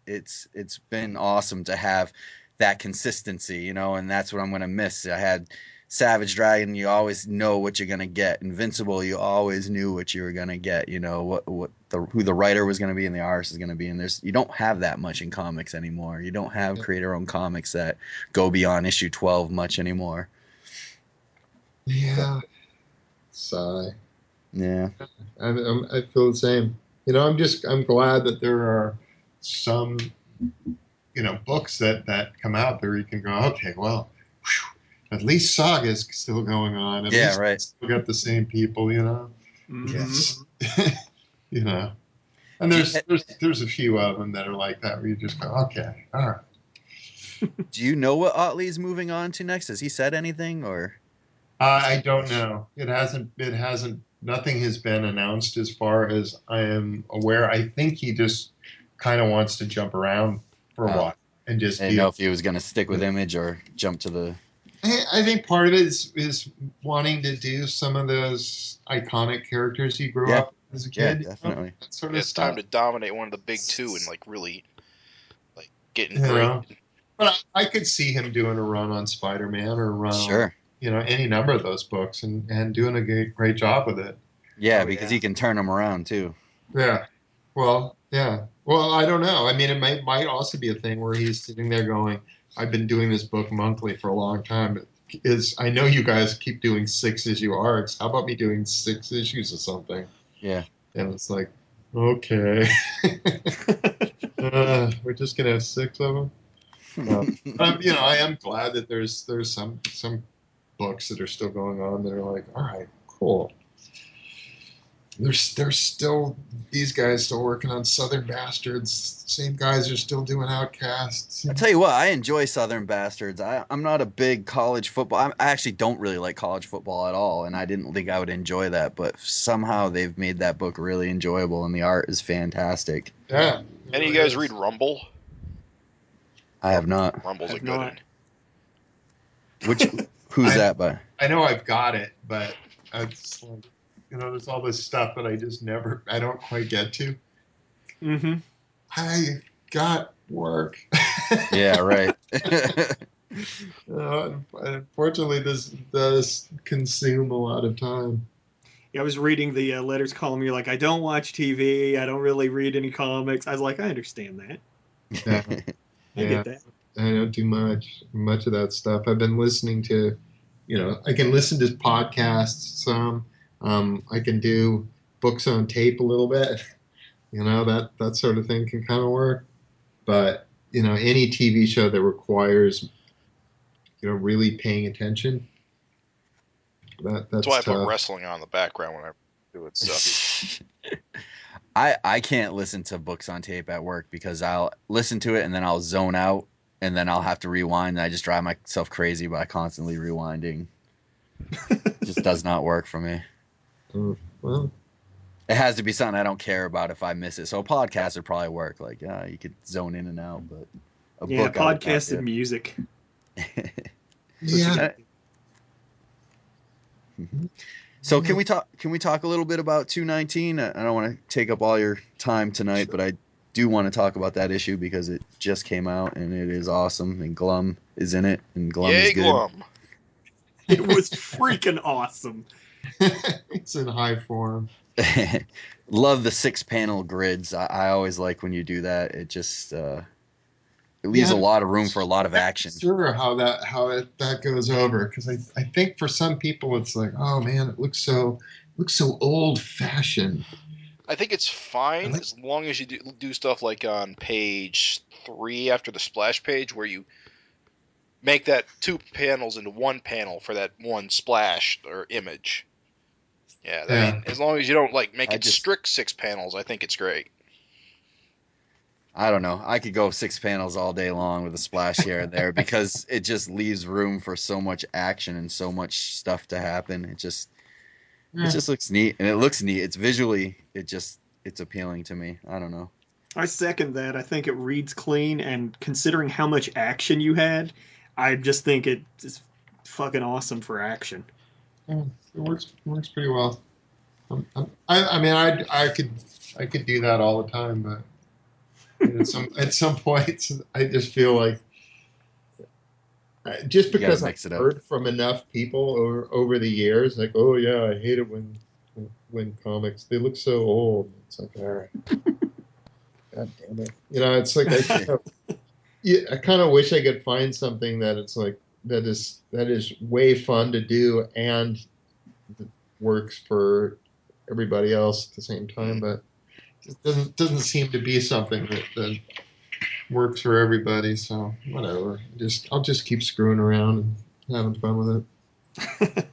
[SPEAKER 3] It's been awesome to have that consistency, and that's what I'm gonna miss. I had Savage Dragon. You always know what you're gonna get. Invincible, you always knew what you were gonna get. Who the writer was gonna be and the artist is gonna be. And you don't have that much in comics anymore. You don't have creator-owned comics that go beyond issue 12 much anymore.
[SPEAKER 5] Yeah. Sigh.
[SPEAKER 3] Yeah.
[SPEAKER 5] I feel the same. I'm glad that there are some, books that come out there you can go, okay, well, at least Saga's still going on. At least
[SPEAKER 3] right.
[SPEAKER 5] Still got the same people,
[SPEAKER 4] Mm-hmm.
[SPEAKER 5] Yes. And there's a few of them that are like that where you just go, okay, all right.
[SPEAKER 3] Do you know what Otley's moving on to next? Has he said anything or?
[SPEAKER 5] I don't know. It hasn't. Nothing has been announced as far as I am aware. I think he just kind of wants to jump around for a while and just.
[SPEAKER 3] I didn't know if he was going to stick with Image or jump to the.
[SPEAKER 5] I think part of it is wanting to do some of those iconic characters he grew up as a kid.
[SPEAKER 3] Yeah, definitely.
[SPEAKER 5] That sort of
[SPEAKER 1] it's
[SPEAKER 5] stuff.
[SPEAKER 1] time to dominate one of the big two and really getting great.
[SPEAKER 5] But I could see him doing a run on Spider-Man or a run on, any number of those books and doing a great job with it.
[SPEAKER 3] Yeah, because he can turn them around too.
[SPEAKER 5] Yeah. Well, yeah. Well, I don't know. I mean, it might also be a thing where he's sitting there going, I've been doing this book monthly for a long time. I know you guys keep doing 6 issue arcs. How about me doing 6 issues or something?
[SPEAKER 3] Yeah.
[SPEAKER 5] And it's like, okay. We're just going to have 6 of them? I am glad that there's some books that are still going on that are like, all right, cool. There's still these guys still working on Southern Bastards. Same guys are still doing Outcasts.
[SPEAKER 3] I tell you what, I enjoy Southern Bastards. I'm not a big college football. I actually don't really like college football at all, and I didn't think I would enjoy that. But somehow they've made that book really enjoyable, and the art is fantastic.
[SPEAKER 5] Yeah.
[SPEAKER 1] Any of you guys read Rumble?
[SPEAKER 3] I have not.
[SPEAKER 1] Rumble's a good one.
[SPEAKER 3] Who's that by?
[SPEAKER 5] I know I've got it, but it's like, there's all this stuff that I don't quite get to.
[SPEAKER 4] Mm-hmm.
[SPEAKER 5] I got work.
[SPEAKER 3] Yeah, right.
[SPEAKER 5] Unfortunately, this does consume a lot of time.
[SPEAKER 4] Yeah, I was reading the letters column. You're like, I don't watch TV. I don't really read any comics. I was like, I understand that.
[SPEAKER 5] Yeah.
[SPEAKER 4] I get that.
[SPEAKER 5] I don't do much of that stuff. I've been listening to, I can listen to podcasts some. I can do books on tape a little bit. That sort of thing can kind of work. But any TV show that requires really paying attention, that's
[SPEAKER 1] That's why I put
[SPEAKER 5] tough.
[SPEAKER 1] wrestling on the background when I do it stuff.
[SPEAKER 3] I can't listen to books on tape at work because I'll listen to it and then I'll zone out and then I'll have to rewind and I just drive myself crazy by constantly rewinding. It just does not work for me.
[SPEAKER 5] Well,
[SPEAKER 3] It has to be something I don't care about if I miss it. So a podcast would probably work. Like, you could zone in and out, but a book.
[SPEAKER 4] Podcast and music.
[SPEAKER 5] yeah.
[SPEAKER 3] So can we talk a little bit about 219? I don't want to take up all your time tonight, but I do want to talk about that issue because it just came out and it is awesome and Glum is in it and Glum is good.
[SPEAKER 1] Glum.
[SPEAKER 4] It was freaking awesome.
[SPEAKER 5] It's in high form.
[SPEAKER 3] Love the 6-panel grids. I always like when you do that. It just it leaves a lot of room for a lot of action.
[SPEAKER 5] Sure, how that goes over, because I think for some people it's like, oh man, it looks so old fashioned.
[SPEAKER 1] I think it's fine as long as you do stuff like on page 3 after the splash page where you make that 2 panels into 1 panel for that one splash or image. Yeah, I mean, as long as you don't make it strict 6 panels, I think it's great.
[SPEAKER 3] I don't know. I could go 6 panels all day long with a splash here and there because it just leaves room for so much action and so much stuff to happen. It just looks neat, and it looks neat. It's visually, it's appealing to me. I don't know.
[SPEAKER 4] I second that. I think it reads clean, and considering how much action you had, I just think it is fucking awesome for action.
[SPEAKER 5] Yeah, it works pretty well. I mean, I could do that all the time, but at some point, I just feel like just because I've heard from enough people over the years, like, oh yeah, I hate it when comics they look so old. It's like, all right, god damn it, it's like I kind of wish I could find something that it's like that is way fun to do and works for everybody else at the same time, but it doesn't seem to be something that works for everybody. So whatever, I'll just keep screwing around and having fun with it.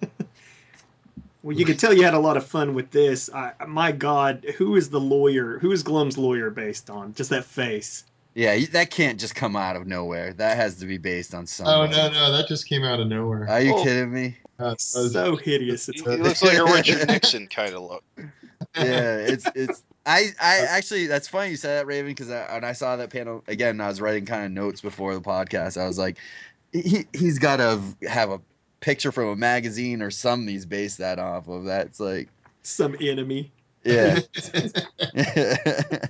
[SPEAKER 4] Well, you could tell you had a lot of fun with this. My God, who is the lawyer? Who is Glum's lawyer based on? Just that face.
[SPEAKER 3] Yeah, that can't just come out of nowhere. That has to be based on something.
[SPEAKER 5] Oh no, that just came out of nowhere.
[SPEAKER 3] Are you kidding me?
[SPEAKER 4] So hideous.
[SPEAKER 1] He looks like a Richard Nixon kind of look.
[SPEAKER 3] Yeah, it's. I actually, that's funny you said that, Raven, because when I saw that panel again, I was writing kind of notes before the podcast. I was like, he's got to have a picture from a magazine or something he's based that off of. That's like
[SPEAKER 4] some enemy.
[SPEAKER 3] Yeah.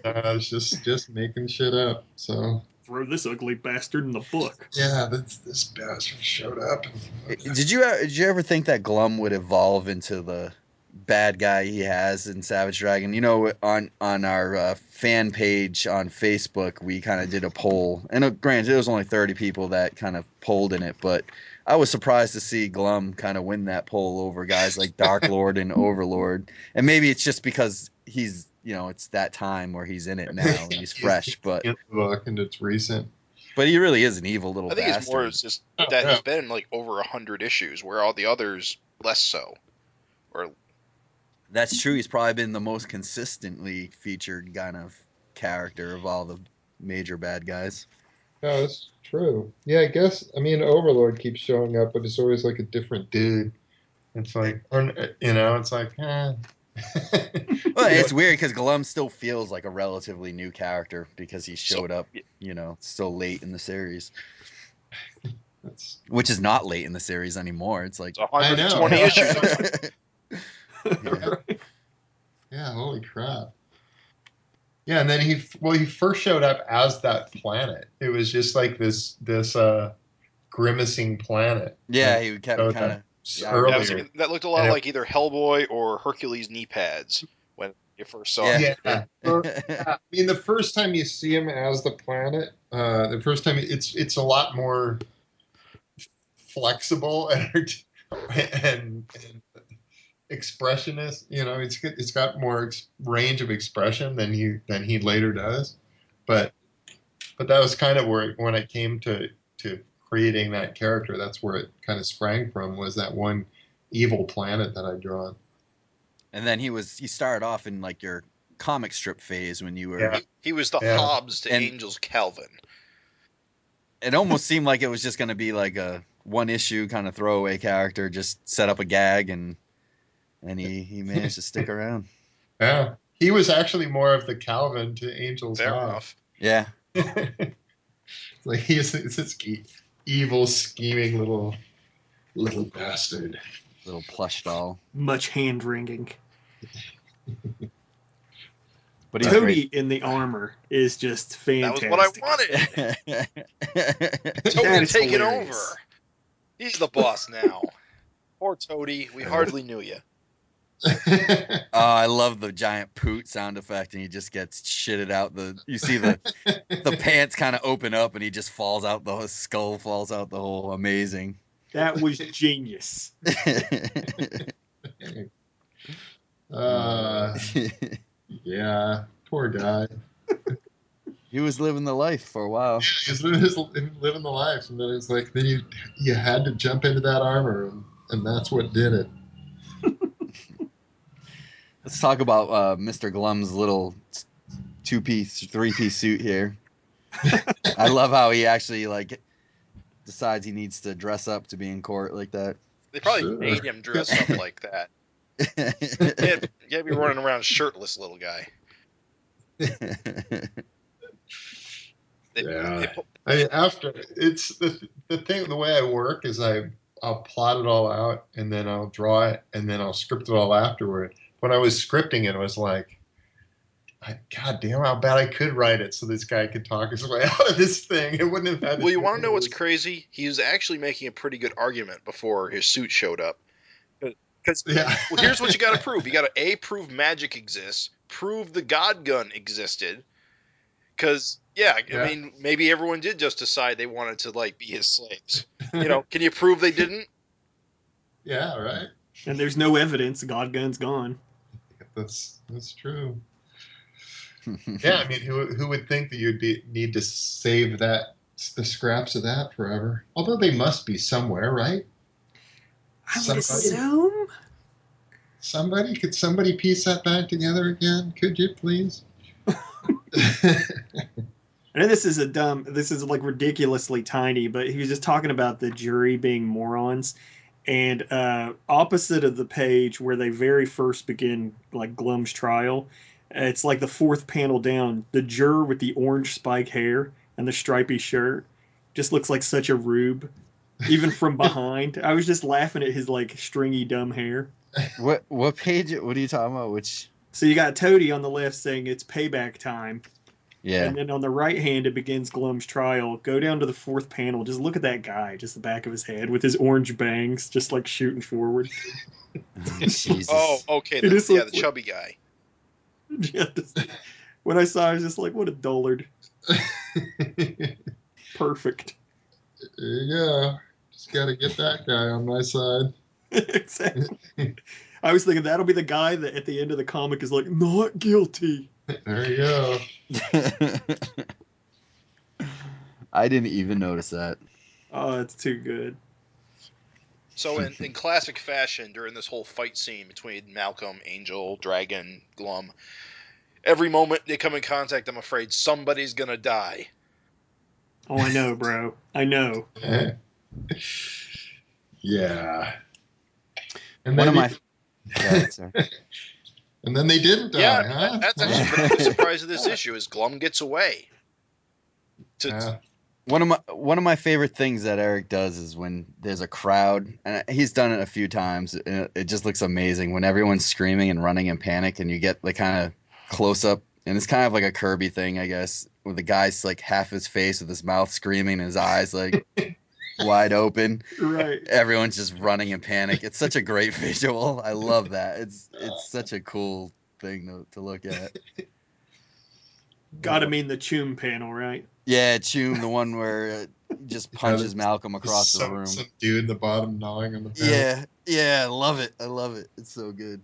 [SPEAKER 5] I was just making shit up. So
[SPEAKER 4] throw this ugly bastard in the book.
[SPEAKER 5] Yeah, this bastard showed up.
[SPEAKER 3] Did you ever think that Glum would evolve into the bad guy he has in Savage Dragon? On our fan page on Facebook, we kind of did a poll, and granted, it was only 30 people that kind of polled in it, but I was surprised to see Glum kind of win that poll over guys like Dark Lord and Overlord. And maybe it's just because he's, it's that time where he's in it now and he's fresh. But
[SPEAKER 5] and it's recent.
[SPEAKER 3] But he really is an evil little
[SPEAKER 1] bastard. I think
[SPEAKER 3] bastard.
[SPEAKER 1] It's more just that he's been in over 100 issues, where all the others less so. Or
[SPEAKER 3] that's true. He's probably been the most consistently featured kind of character of all the major bad guys.
[SPEAKER 5] Yeah, that's true. Yeah, I guess. I mean, Overlord keeps showing up, but it's always like a different dude. It's like, it's like,
[SPEAKER 3] Well, it's weird because Glum still feels like a relatively new character because he showed up, so late in the series. Which is not late in the series anymore. It's like
[SPEAKER 1] 120 issues.
[SPEAKER 5] Yeah, holy crap. Yeah, and then he first showed up as that planet. It was just like this grimacing planet.
[SPEAKER 3] Yeah, he kept kind of
[SPEAKER 5] earlier.
[SPEAKER 1] That looked a lot like either Hellboy or Hercules knee pads when you first saw
[SPEAKER 5] him. Yeah. I mean, the first time you see him as the planet, the first time it's a lot more flexible and expressionist. It's got more range of expression than he later does. But that was kind of where when I came to creating that character, that's where it kind of sprang from, was that one evil planet that I'd drawn.
[SPEAKER 3] And then he started off in like your comic strip phase when you were.
[SPEAKER 5] Yeah.
[SPEAKER 1] He was the Hobbes to Angel's Calvin.
[SPEAKER 3] It almost seemed like it was just going to be like a one issue kind of throwaway character, just set up a gag, and he managed to stick around.
[SPEAKER 5] Yeah, he was actually more of the Calvin to Angel's Hobbes.
[SPEAKER 3] Yeah.
[SPEAKER 5] Like he's this evil, scheming little bastard.
[SPEAKER 3] Little plush doll.
[SPEAKER 4] Much hand wringing.
[SPEAKER 3] But
[SPEAKER 4] Toady in the armor is just fantastic.
[SPEAKER 1] That was what I wanted. Toady taking over. He's the boss now. Poor Toady, we hardly knew you.
[SPEAKER 3] Oh, I love the giant poot sound effect, and he just gets shitted out. You see the pants kind of open up, and he just falls out. The skull falls out the hole. Amazing.
[SPEAKER 4] That was genius.
[SPEAKER 5] Yeah, poor guy.
[SPEAKER 3] He was living the life for a while.
[SPEAKER 5] He was living the life, and then it's like then you had to jump into that armor, and that's what did it.
[SPEAKER 3] Let's talk about Mr. Glum's little 2-piece, 3-piece suit here. I love how he actually decides he needs to dress up to be in court like that.
[SPEAKER 1] They probably made him dress up like that. You gotta be running around shirtless, little guy.
[SPEAKER 5] I mean, after it's the thing. The way I work is I'll plot it all out, and then I'll draw it, and then I'll script it all afterward. When I was scripting it, I was like, God damn, how bad I could write it so this guy could talk his way out of this thing. It wouldn't have had.
[SPEAKER 1] Well, you want to know what's crazy? He was actually making a pretty good argument before his suit showed up. Because well, here's what you got to prove. You got to prove magic exists, prove the God gun existed. Because I mean, maybe everyone did just decide they wanted to be his slaves. Can you prove they didn't?
[SPEAKER 5] Yeah, right.
[SPEAKER 4] And there's no evidence. God gun's gone.
[SPEAKER 5] That's true. Yeah, I mean, who would think that you'd need to save the scraps of that forever? Although they must be somewhere, right?
[SPEAKER 4] I would assume.
[SPEAKER 5] Could somebody piece that back together again? Could you please?
[SPEAKER 4] I know this is ridiculously tiny, but he was just talking about the jury being morons. And opposite of the page where they very first begin Glum's trial, it's like the fourth panel down. The juror with the orange spike hair and the stripy shirt just looks like such a rube, even from behind. I was just laughing at his stringy dumb hair.
[SPEAKER 3] What page? What are you talking about? Which?
[SPEAKER 4] So you got Toady on the left saying it's payback time.
[SPEAKER 3] Yeah.
[SPEAKER 4] And then on the right hand, it begins Glum's trial. Go down to the fourth panel. Just look at that guy, just the back of his head with his orange bangs, just shooting forward.
[SPEAKER 3] Jesus.
[SPEAKER 1] Oh, okay. The chubby guy.
[SPEAKER 4] Yeah, when I saw it, I was just like, what a dullard. Perfect.
[SPEAKER 5] There you go. Just got to get that guy on my side.
[SPEAKER 4] Exactly. I was thinking that'll be the guy that at the end of the comic is like, not guilty.
[SPEAKER 5] There you go.
[SPEAKER 3] I didn't even notice that.
[SPEAKER 4] Oh, it's too good.
[SPEAKER 1] So in classic fashion, during this whole fight scene between Malcolm, Angel, Dragon, Glum, every moment they come in contact, I'm afraid somebody's going to die.
[SPEAKER 4] Oh, I know, bro. I know.
[SPEAKER 5] Yeah. And
[SPEAKER 3] One
[SPEAKER 5] then
[SPEAKER 3] of my...
[SPEAKER 5] And then they didn't die, huh?
[SPEAKER 1] That's actually the surprise of this issue is Glum gets away.
[SPEAKER 3] One of my favorite things that Erik does is when there's a crowd, and he's done it a few times, and it just looks amazing when everyone's screaming and running in panic, and you get the kind of close up, and it's kind of like a Kirby thing, I guess, with the guy's half his face with his mouth screaming and his eyes wide open.
[SPEAKER 4] Right.
[SPEAKER 3] Everyone's just running in panic. It's such a great visual. I love that. It's such a cool thing to look at.
[SPEAKER 4] Gotta mean the Choom panel, right?
[SPEAKER 3] Yeah, Choom, the one where just punches Malcolm across the room.
[SPEAKER 5] Some dude in the bottom gnawing on the pen.
[SPEAKER 3] Yeah, I love it. It's so good.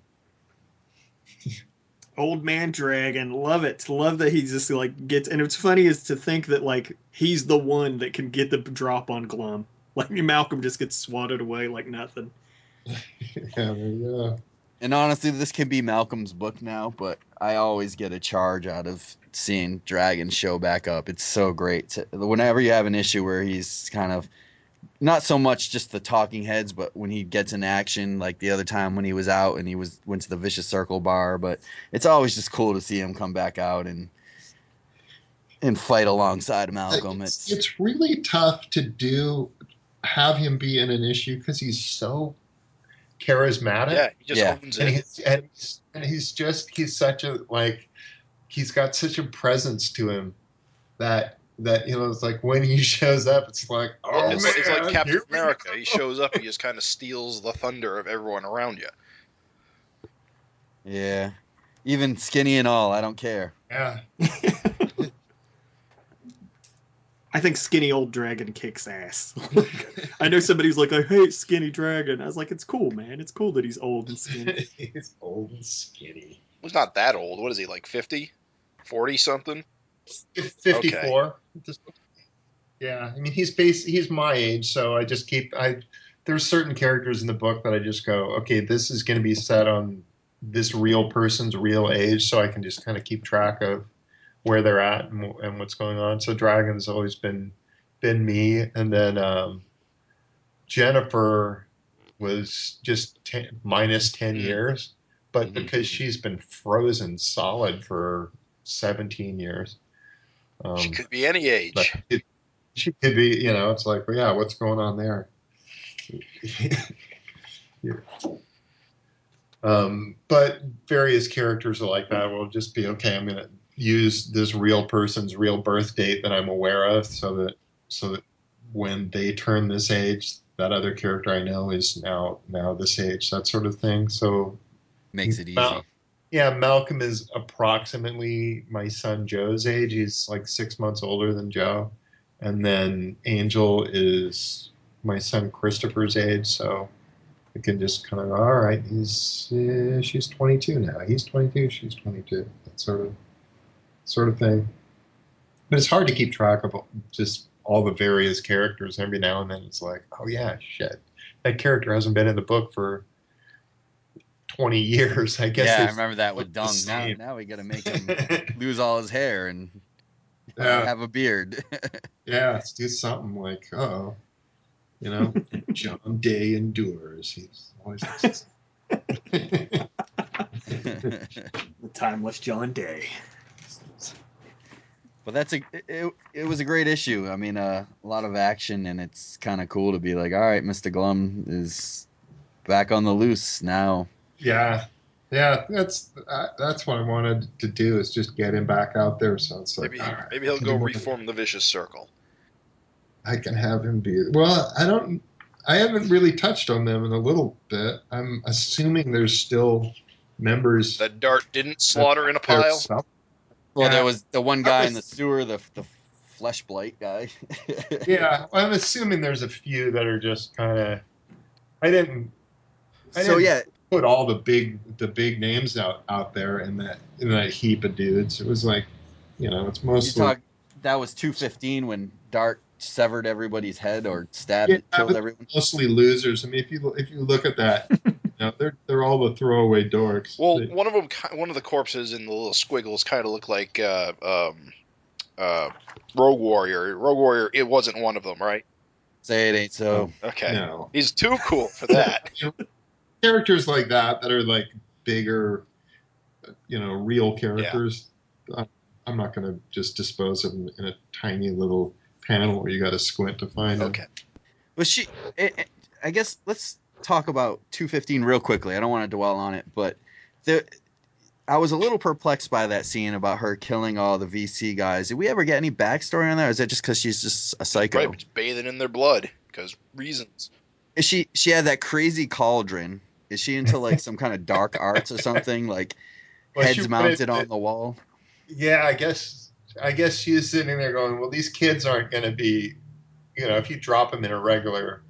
[SPEAKER 4] Old man dragon, love it. Love that he just like gets, and it's funny is to think that like he's the one that can get the drop on Glum. Like Malcolm just gets swatted away like nothing.
[SPEAKER 5] Yeah.
[SPEAKER 3] And honestly, this can be Malcolm's book now, but I always get a charge out of seeing Dragon show back up. It's so great. Whenever you have an issue where he's kind of not so much just the talking heads, but when he gets in action, like the other time when he was out and went to the Vicious Circle bar. But it's always just cool to see him come back out and fight alongside Malcolm.
[SPEAKER 5] It's really tough to have him be in an issue because he's so charismatic.
[SPEAKER 1] Yeah, he just owns it.
[SPEAKER 5] And he's such a he's got such a presence to him that it's like when he shows up, it's like, oh
[SPEAKER 1] it's,
[SPEAKER 5] man,
[SPEAKER 1] it's like Captain America. He shows up, he just kind of steals the thunder of everyone around you.
[SPEAKER 3] Yeah, even skinny and all, I don't care.
[SPEAKER 5] Yeah.
[SPEAKER 4] I think skinny old dragon kicks ass. I know somebody's like, I hate skinny dragon. I was like, it's cool, man. It's cool that he's old and skinny.
[SPEAKER 5] He's old and skinny.
[SPEAKER 1] He's not that old. What is he, like 50? 40 something?
[SPEAKER 5] 54. Okay. Yeah, I mean he's my age, so I just there's certain characters in the book that I just go, okay, this is going to be set on this real person's real age, so I can just kind of keep track of where they're at and what's going on. So Dragon's always been me, and then Jennifer was just minus 10 years, but because she's been frozen solid for 17 years.
[SPEAKER 1] She could be any age.
[SPEAKER 5] She could be, it's like, well, yeah, what's going on there? But various characters are like that. Will just be, okay, I'm going to use this real person's real birth date that I'm aware of so that when they turn this age, that other character I know is now this age, that sort of thing. So
[SPEAKER 3] makes it easy.
[SPEAKER 5] Malcolm is approximately my son Joe's age. He's like 6 months older than Joe. And then Angel is my son Christopher's age. So I can just kind of go, all right, she's 22 now. He's 22, she's 22. That sort of thing. But it's hard to keep track of just all the various characters. Every now and then it's like, oh yeah, shit. That character hasn't been in the book for 20 years, I guess.
[SPEAKER 3] Yeah, I remember that with Dung. Now we got to make him lose all his hair and have a beard.
[SPEAKER 5] Yeah, let's do something like, John Day endures. He's always
[SPEAKER 4] the timeless John Day.
[SPEAKER 3] Well, it was a great issue. I mean, a lot of action, and it's kind of cool to be like, all right, Mr. Glum is back on the loose now.
[SPEAKER 5] Yeah, that's what I wanted to do, is just get him back out there. So it's like,
[SPEAKER 1] maybe he'll go reform the Vicious Circle.
[SPEAKER 5] I can have him be. Well, I haven't really touched on them in a little bit. I'm assuming there's still members
[SPEAKER 1] that Dart didn't slaughter in a pile.
[SPEAKER 3] Well, there was the one guy in the sewer, the flesh blight guy.
[SPEAKER 5] Yeah, I'm assuming there's a few that are just kind of. I didn't put all the big names out there in that heap of dudes. It was like, it's mostly.
[SPEAKER 3] That was 215 when Dart severed everybody's head or killed everyone.
[SPEAKER 5] Mostly losers. I mean, if you look at that, they're all the throwaway dorks.
[SPEAKER 1] Well, one of the corpses in the little squiggles kind of looked like Rogue Warrior. Rogue Warrior, it wasn't one of them, right?
[SPEAKER 3] Say it ain't so.
[SPEAKER 1] Okay.
[SPEAKER 5] No.
[SPEAKER 1] He's too cool for that.
[SPEAKER 5] Characters like that are like bigger, real characters. Yeah. I'm not going to just dispose of them in a tiny little panel where you got to squint to find them.
[SPEAKER 3] Okay. But I guess let's talk about 215 real quickly. I don't want to dwell on it, but I was a little perplexed by that scene about her killing all the VC guys. Did we ever get any backstory on that, or is that just because she's just a psycho?
[SPEAKER 1] Right, it's bathing in their blood because reasons.
[SPEAKER 3] Is she had that crazy cauldron. Is she into like some kind of dark arts or something, like heads mounted on the wall?
[SPEAKER 5] Yeah, I guess she is sitting there going, well, these kids aren't going to be, if you drop them in a regular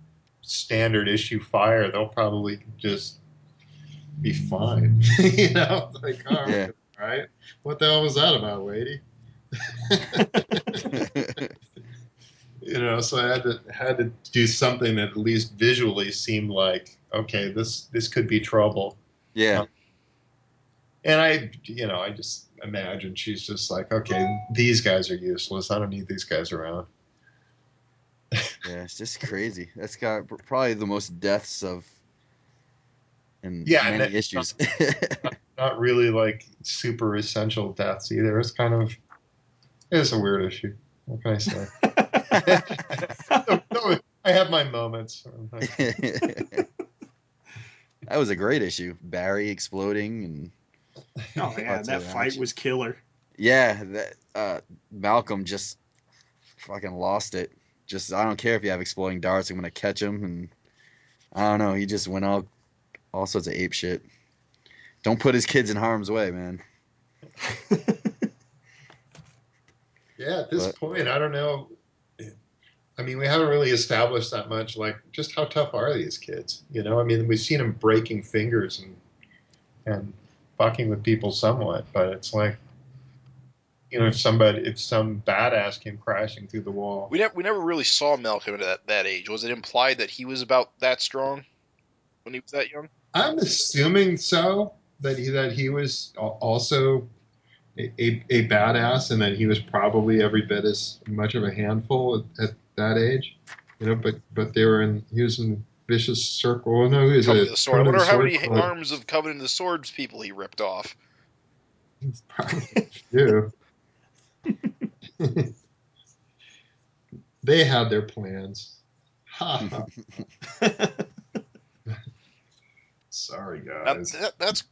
[SPEAKER 5] standard issue fire, they'll probably just be fine. Like, oh,
[SPEAKER 3] Yeah.
[SPEAKER 5] all right, what the hell was that about, lady? So I had to do something that at least visually seemed like, okay, this could be trouble.
[SPEAKER 3] Yeah.
[SPEAKER 5] And I just imagine she's just like, okay, these guys are useless. I don't need these guys around.
[SPEAKER 3] Yeah, it's just crazy. That's got probably the most deaths in
[SPEAKER 5] Yeah,
[SPEAKER 3] many issues.
[SPEAKER 5] Not really like super essential deaths either. It's a weird issue. What can I say? No, I have my moments.
[SPEAKER 3] That was a great issue. Barry exploding and
[SPEAKER 4] Oh yeah, that fight was killer.
[SPEAKER 3] Yeah, that Malcolm just fucking lost it. Just I don't care if you have exploding darts, I'm gonna catch him, and I don't know. He just went all sorts of ape shit. Don't put his kids in harm's way, man.
[SPEAKER 5] Yeah, at this point, I don't know. I mean, we haven't really established that much, like, just how tough are these kids? I mean, we've seen them breaking fingers and fucking with people somewhat, but it's like, if some badass came crashing through the wall.
[SPEAKER 1] We never really saw Malcolm at that age. Was it implied that he was about that strong when he was that young?
[SPEAKER 5] I'm assuming so, that he was also a badass, and that he was probably every bit as much of a handful at that age, but he was in Vicious Circle. No, he was
[SPEAKER 1] Covenant of the Sword. I wonder how many
[SPEAKER 5] Sword.
[SPEAKER 1] arms of Covenant of the Swords people he ripped off.
[SPEAKER 5] Yeah. They had their plans. Sorry, guys.
[SPEAKER 1] That's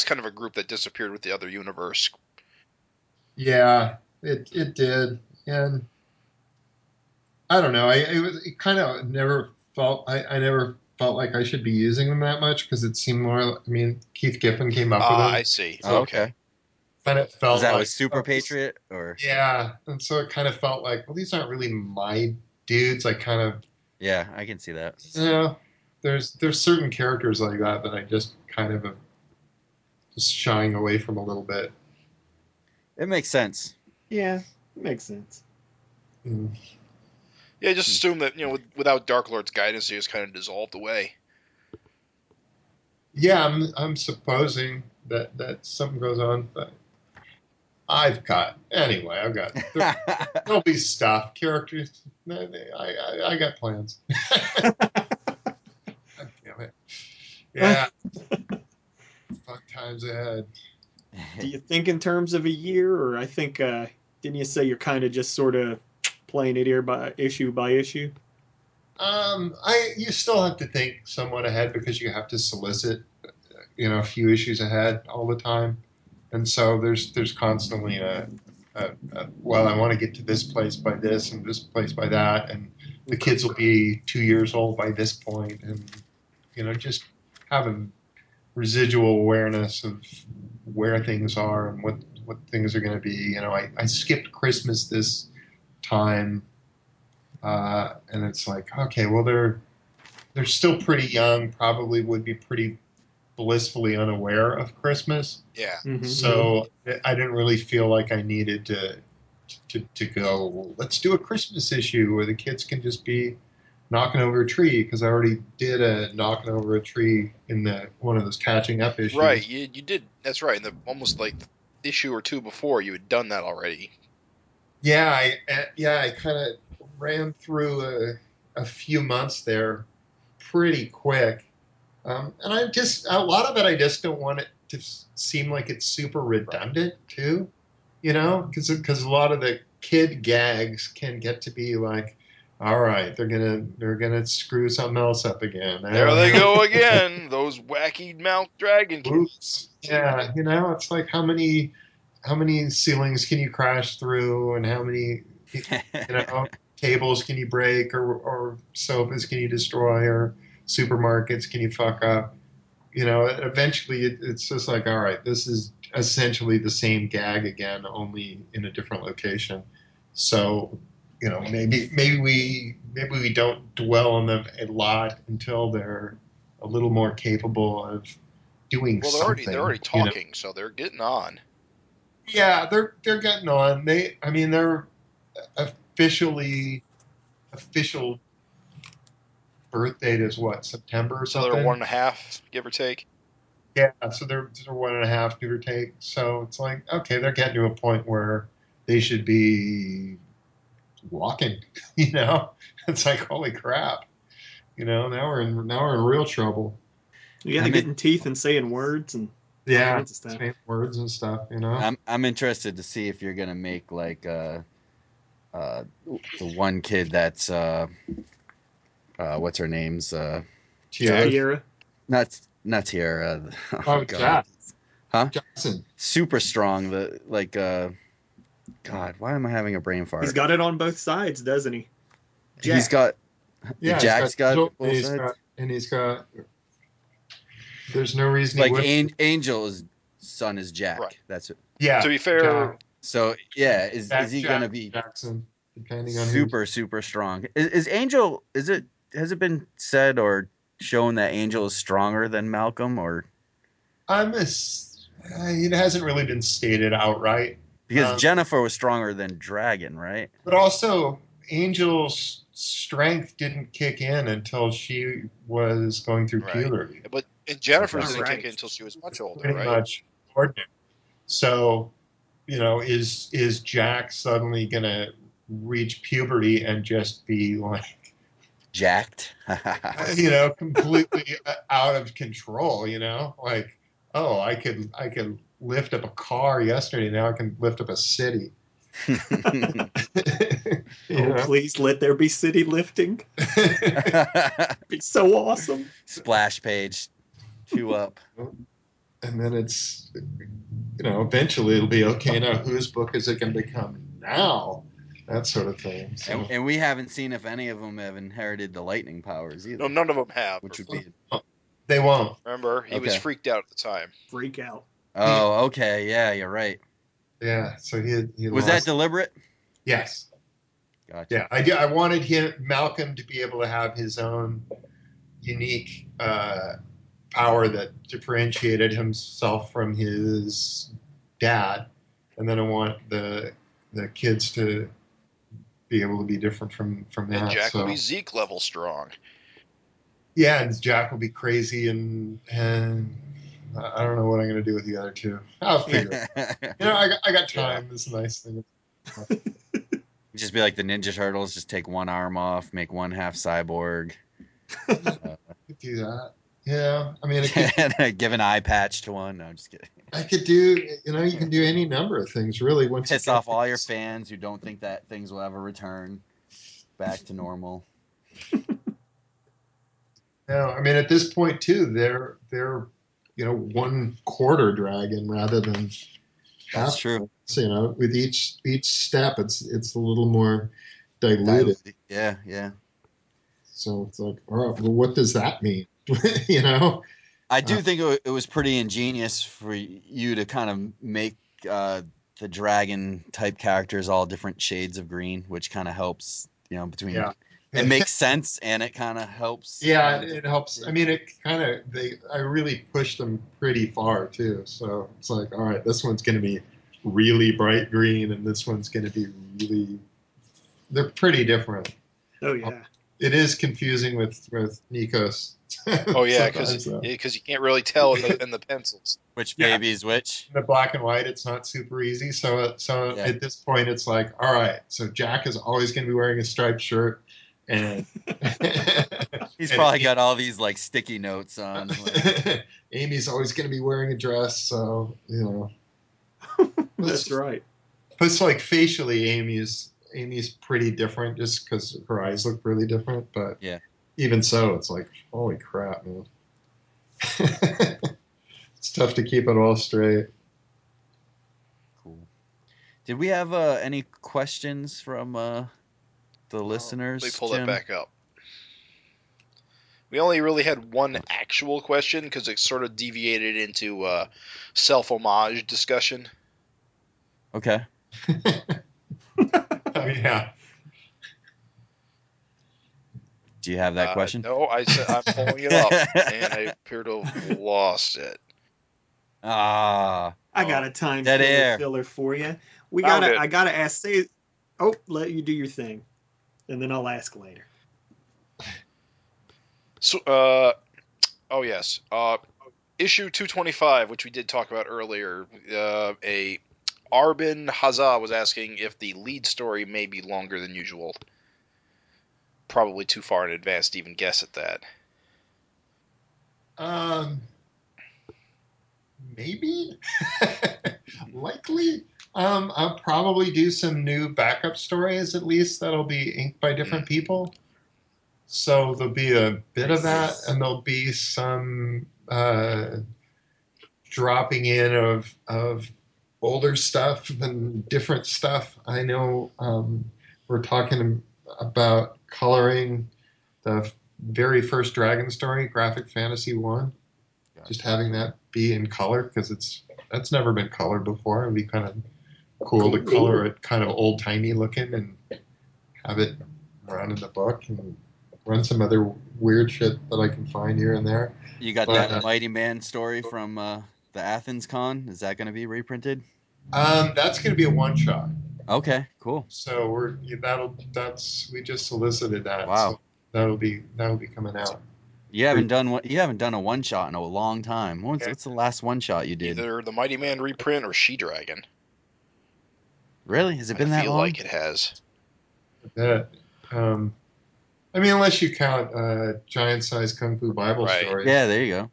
[SPEAKER 1] kind of a group that disappeared with the other universe.
[SPEAKER 5] Yeah, it did, and I don't know. It kind of never felt. I never felt like I should be using them that much because it seemed more. I mean, Keith Giffen came up with them.
[SPEAKER 1] I see.
[SPEAKER 3] Oh, okay.
[SPEAKER 5] And it felt
[SPEAKER 3] Was that
[SPEAKER 5] like
[SPEAKER 3] with Super Patriot or?
[SPEAKER 5] Yeah, and so it kind of felt like, well, these aren't really my dudes. I kind of.
[SPEAKER 3] Yeah, I can see that.
[SPEAKER 5] There's certain characters like that I just kind of am just shying away from a little bit.
[SPEAKER 3] It makes sense.
[SPEAKER 4] Yeah, it makes sense.
[SPEAKER 5] Mm.
[SPEAKER 1] Yeah, just assume that without Dark Lord's guidance, he just kind of dissolved away.
[SPEAKER 5] Yeah, I'm supposing that something goes on, but there'll be stuff, characters. I got plans. God damn it. Yeah. Fun times ahead.
[SPEAKER 4] Do you think in terms of a year, or I think didn't you say you're kind of just sort of playing it here by issue?
[SPEAKER 5] You still have to think somewhat ahead because you have to solicit, a few issues ahead all the time, and so there's constantly well, I want to get to this place by this and this place by that, and the kids will be 2 years old by this point, and just have a residual awareness of where things are and what things are going to be. I skipped Christmas this time, and it's like, okay, well, they're still pretty young, probably would be pretty blissfully unaware of Christmas.
[SPEAKER 1] Yeah.
[SPEAKER 4] Mm-hmm.
[SPEAKER 5] So I didn't really feel like I needed to go, well, let's do a Christmas issue where the kids can just be knocking over a tree, because I already did a knocking over a tree in one of those catching up issues.
[SPEAKER 1] Right, you did. That's right. Almost like issue or two before, you had done that already.
[SPEAKER 5] Yeah, I kind of ran through a few months there pretty quick. And a lot of it, I just don't want it to seem like it's super redundant too, because a lot of the kid gags can get to be like, all right, they're gonna screw something else up again.
[SPEAKER 1] There they go again, those wacky mouth dragon kids.
[SPEAKER 5] Yeah, it's like how many ceilings can you crash through, and how many tables can you break, or sofas can you destroy, or supermarkets can you fuck up? Eventually it's just like, all right, this is essentially the same gag again, only in a different location. So maybe we don't dwell on them a lot until they're a little more capable of doing
[SPEAKER 1] Well,
[SPEAKER 5] something.
[SPEAKER 1] they're already talking, so they're getting on.
[SPEAKER 5] Yeah, they're getting on. They're official birth date is what, September or
[SPEAKER 1] So
[SPEAKER 5] something?
[SPEAKER 1] they're 1.5, give or take.
[SPEAKER 5] Yeah, so they're 1.5, give or take. So it's like, okay, they're getting to a point where they should be walking. It's like, holy crap. Now we're in real trouble.
[SPEAKER 4] Yeah, they're getting teeth and saying words and all kinds of stuff.
[SPEAKER 5] Saying words and stuff.
[SPEAKER 3] I'm interested to see if you're gonna make like the one kid that's what's her name's
[SPEAKER 5] Tiara.
[SPEAKER 3] Not Tiara.
[SPEAKER 5] Oh, God.
[SPEAKER 3] Huh?
[SPEAKER 5] Jackson.
[SPEAKER 3] Super strong. God, why am I having a brain fart?
[SPEAKER 4] He's got it on both sides, doesn't he?
[SPEAKER 3] Jack. He's got. Yeah, Jack's got both sides.
[SPEAKER 5] He's got. There's no reason.
[SPEAKER 3] Like Angel's son is Jack.
[SPEAKER 1] Right.
[SPEAKER 3] That's it.
[SPEAKER 5] Yeah.
[SPEAKER 1] To be fair.
[SPEAKER 3] Jack. So yeah, is he gonna be
[SPEAKER 5] Jackson? Depending on
[SPEAKER 3] super strong. Is Angel? Has it been said or shown that Angel is stronger than Malcolm, or?
[SPEAKER 5] It hasn't really been stated outright.
[SPEAKER 3] Because Jennifer was stronger than Dragon, right?
[SPEAKER 5] But also, Angel's strength didn't kick in until she was going through puberty.
[SPEAKER 1] But Jennifer's didn't kick in until she was much older,
[SPEAKER 5] Pretty
[SPEAKER 1] right?
[SPEAKER 5] much ordinary. So, is Jack suddenly going to reach puberty and just be like
[SPEAKER 3] jacked?
[SPEAKER 5] Completely out of control, like, oh, I could lift up a car yesterday, now I can lift up a city.
[SPEAKER 4] Please let there be city lifting. Be so awesome.
[SPEAKER 3] Splash page 2 up.
[SPEAKER 5] And then it's eventually it'll be okay, now whose book is it going to become now? That sort of thing. So.
[SPEAKER 3] And we haven't seen if any of them have inherited the lightning powers either.
[SPEAKER 1] No, none of them have.
[SPEAKER 3] Which would be.
[SPEAKER 5] They won't.
[SPEAKER 1] Remember, he was freaked out at the time.
[SPEAKER 4] Freak out.
[SPEAKER 3] Oh, okay. Yeah, you're right.
[SPEAKER 5] Yeah. So he
[SPEAKER 3] was that deliberate?
[SPEAKER 5] Yes.
[SPEAKER 3] Gotcha.
[SPEAKER 5] Yeah, I wanted Malcolm to be able to have his own unique power that differentiated himself from his dad, and then I want the kids to be able to be different from that.
[SPEAKER 1] And Jack will be Zeke level strong.
[SPEAKER 5] Yeah, and Jack will be crazy, and I don't know what I'm going to do with the other two. I'll figure it. I got time. This is a nice thing.
[SPEAKER 3] Just be like the Ninja Turtles. Just take one arm off, make one half cyborg.
[SPEAKER 5] Could do that. Yeah,
[SPEAKER 3] give an eye patch to one. No, I'm just kidding.
[SPEAKER 5] I could do. You can do any number of things, really. Once
[SPEAKER 3] piss off all your fans who don't think that things will ever return back to normal.
[SPEAKER 5] No, at this point too, they're 1/4 dragon rather than half.
[SPEAKER 3] That's true.
[SPEAKER 5] So, with each step, it's a little more diluted.
[SPEAKER 3] Yeah.
[SPEAKER 5] So it's like, all right, well, what does that mean?
[SPEAKER 3] I do think it was pretty ingenious for you to kind of make the dragon type characters all different shades of green, which kind of helps, between. Yeah. It makes sense, and it kind of helps.
[SPEAKER 5] Yeah, it helps. I really pushed them pretty far too. So it's like, all right, this one's going to be really bright green, and this one's going to be really. They're pretty different.
[SPEAKER 4] Oh yeah.
[SPEAKER 5] It is confusing with Nikos.
[SPEAKER 1] Oh yeah, because you can't really tell in the pencils.
[SPEAKER 3] Which baby is which?
[SPEAKER 5] In the black and white, it's not super easy. So at this point, it's like, all right. So Jack is always going to be wearing a striped shirt, and
[SPEAKER 3] he's probably got all these like sticky notes on.
[SPEAKER 5] Amy's always going to be wearing a dress, so
[SPEAKER 4] That's right.
[SPEAKER 5] But it's like facially, Amy's pretty different just because her eyes look really different. But
[SPEAKER 3] yeah.
[SPEAKER 5] Even so, it's like, holy crap, man. It's tough to keep it all straight.
[SPEAKER 3] Cool. Did we have any questions from the listeners?
[SPEAKER 1] Let me pull that back up. We only really had one actual question because it sort of deviated into self-homage discussion.
[SPEAKER 3] Okay.
[SPEAKER 5] Oh, yeah.
[SPEAKER 3] Do you have that question?
[SPEAKER 1] No, I said I'm pulling it up, and I appear to have lost it.
[SPEAKER 3] Ah,
[SPEAKER 4] I got a time
[SPEAKER 3] dead air.
[SPEAKER 4] filler for you.
[SPEAKER 1] Found it.
[SPEAKER 4] I gotta ask. Let you do your thing, and then I'll ask later.
[SPEAKER 1] So, oh yes, issue 225, which we did talk about earlier. A Arbin Hazza was asking if the lead story may be longer than usual. Probably too far in advance to even guess at that.
[SPEAKER 5] Maybe. Likely. I'll probably do some new backup stories, at least, that'll be inked by different people. So there'll be a bit of that, and there'll be some dropping in of older stuff and different stuff. I know we're talking about coloring the very first Dragon story, Graphic Fantasy 1. Just having that be in color, because that's never been colored before. It'd be kind of cool to color it kind of old-timey looking and have it run in the book and run some other weird shit that I can find here and there.
[SPEAKER 3] You got that Mighty Man story from the Athens Con. Is that going to be reprinted?
[SPEAKER 5] That's going to be a one-shot.
[SPEAKER 3] Okay, cool.
[SPEAKER 5] So we just solicited that.
[SPEAKER 3] Wow.
[SPEAKER 5] So that'll be coming out.
[SPEAKER 3] You haven't done a one shot in a long time. What's the last one shot you did?
[SPEAKER 1] Either the Mighty Man reprint or She Dragon.
[SPEAKER 3] Really? Has it been that long?
[SPEAKER 1] I feel like it has.
[SPEAKER 5] I mean, unless you count giant-sized Kung Fu Bible stories.
[SPEAKER 3] Yeah, there you go.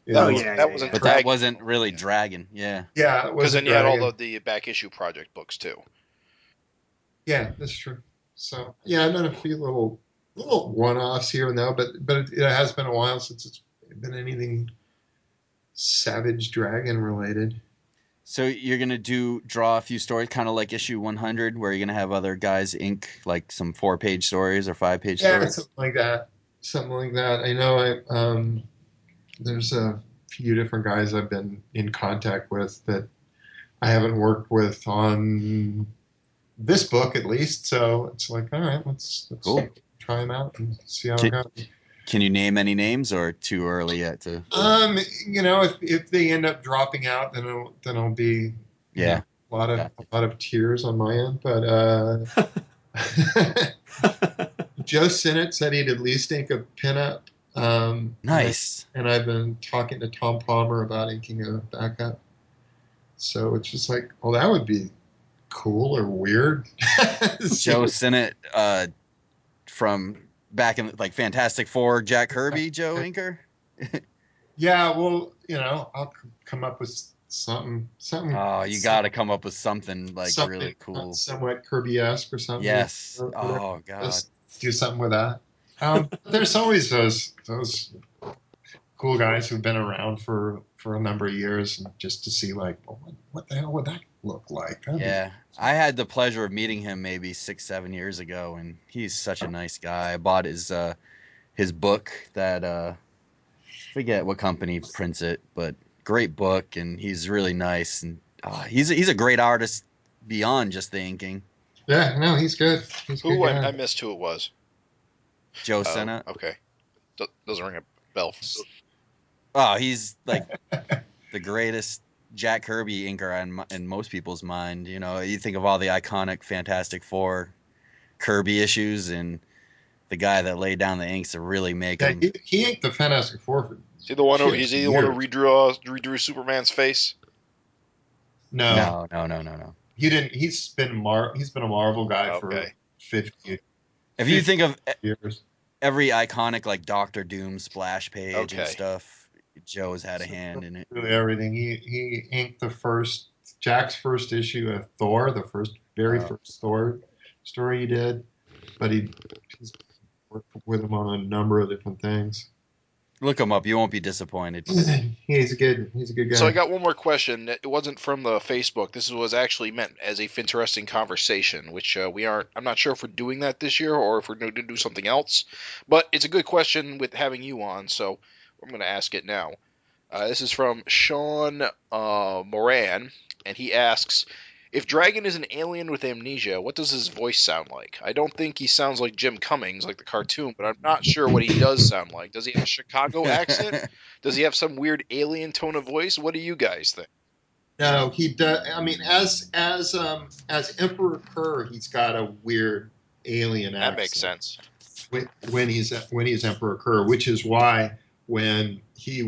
[SPEAKER 5] Yeah,
[SPEAKER 3] But that wasn't really Dragon. Yeah.
[SPEAKER 5] Yeah,
[SPEAKER 1] because then you had all the back issue project books too.
[SPEAKER 5] Yeah, that's true. So yeah, I've done a few little one-offs here and there, but it has been a while since it's been anything Savage Dragon related.
[SPEAKER 3] So you're gonna draw a few stories, kind of like issue 100, where you're gonna have other guys ink like some 4-page stories or 5-page stories.
[SPEAKER 5] Yeah, something like that. I know there's a few different guys I've been in contact with that I haven't worked with on this book at least. So it's like, all right, let's
[SPEAKER 3] cool.
[SPEAKER 5] Try them out and see how it goes.
[SPEAKER 3] Can you name any names, or too early yet to?
[SPEAKER 5] If they end up dropping out, then it'll be a lot of tears on my end. But Joe Sinnott said he'd at least ink a pinup.
[SPEAKER 3] Nice.
[SPEAKER 5] And I've been talking to Tom Palmer about inking a backup. So it's just like, well, that would be cool or weird.
[SPEAKER 3] Joe Sinnott, from back in like Fantastic Four, Jack Kirby, Joe Inker.
[SPEAKER 5] Yeah, well, I'll come up with something.
[SPEAKER 3] Oh, you got to come up with something really cool,
[SPEAKER 5] somewhat Kirby-esque or something.
[SPEAKER 3] Yes. Oh God.
[SPEAKER 5] Let's do something with that. There's always those cool guys who've been around for a number of years, and just to see like, well, what the hell would that look like?
[SPEAKER 3] I had the pleasure of meeting him maybe 6-7 years ago, and he's such a nice guy. I bought his book that forget what company prints it, but great book, and he's really nice, and he's a great artist beyond just the inking.
[SPEAKER 5] Yeah, no, he's good.
[SPEAKER 1] I missed who it was.
[SPEAKER 3] Joe Sinnott.
[SPEAKER 1] Okay, doesn't ring a bell.
[SPEAKER 3] Oh, he's like the greatest Jack Kirby inker in most people's mind. You think of all the iconic Fantastic Four Kirby issues, and the guy that laid down the inks to really make him.
[SPEAKER 5] He inked the Fantastic Four.
[SPEAKER 1] Is he the one who redrew Superman's face?
[SPEAKER 5] No.
[SPEAKER 3] He
[SPEAKER 5] didn't. He's been a Marvel guy for 50 years.
[SPEAKER 3] If you think of
[SPEAKER 5] years.
[SPEAKER 3] Every iconic like Doctor Doom splash page and stuff, Joe's had a hand in it.
[SPEAKER 5] Really everything. He inked Jack's first issue of Thor, the very first Thor story he did, but he's worked with him on a number of different things.
[SPEAKER 3] Look him up. You won't be disappointed.
[SPEAKER 5] He's a good guy.
[SPEAKER 1] So I got one more question. It wasn't from the Facebook. This was actually meant as a Finteresting conversation, which we aren't. I'm not sure if we're doing that this year or if we're going to do something else. But it's a good question with having you on, so I'm going to ask it now. This is from Sean Moran, and he asks, if Dragon is an alien with amnesia, what does his voice sound like? I don't think he sounds like Jim Cummings, like the cartoon, but I'm not sure what he does sound like. Does he have a Chicago accent? Does he have some weird alien tone of voice? What do you guys think?
[SPEAKER 5] No, he does. I mean, as Emperor Kerr, he's got a weird alien accent.
[SPEAKER 1] That makes sense.
[SPEAKER 5] When he's Emperor Kerr, which is why when he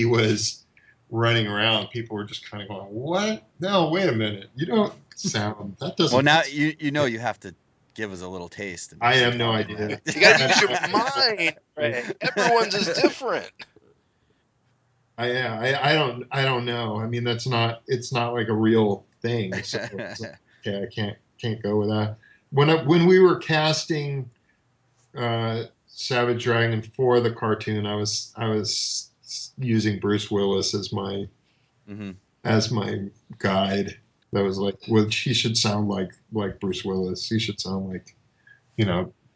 [SPEAKER 5] was running around, people were just kind of going, "What? No, wait a minute, you don't sound that doesn't."
[SPEAKER 3] Well, now you have to give us a little taste.
[SPEAKER 5] I have no idea.
[SPEAKER 1] You gotta use your mind, Ray. Everyone's is different.
[SPEAKER 5] I don't know. I mean, it's not like a real thing. So okay, I can't go with that. When we were casting Savage Dragon for the cartoon, I was using Bruce Willis as my guide. That was like, well, he should sound like Bruce Willis. He should sound like,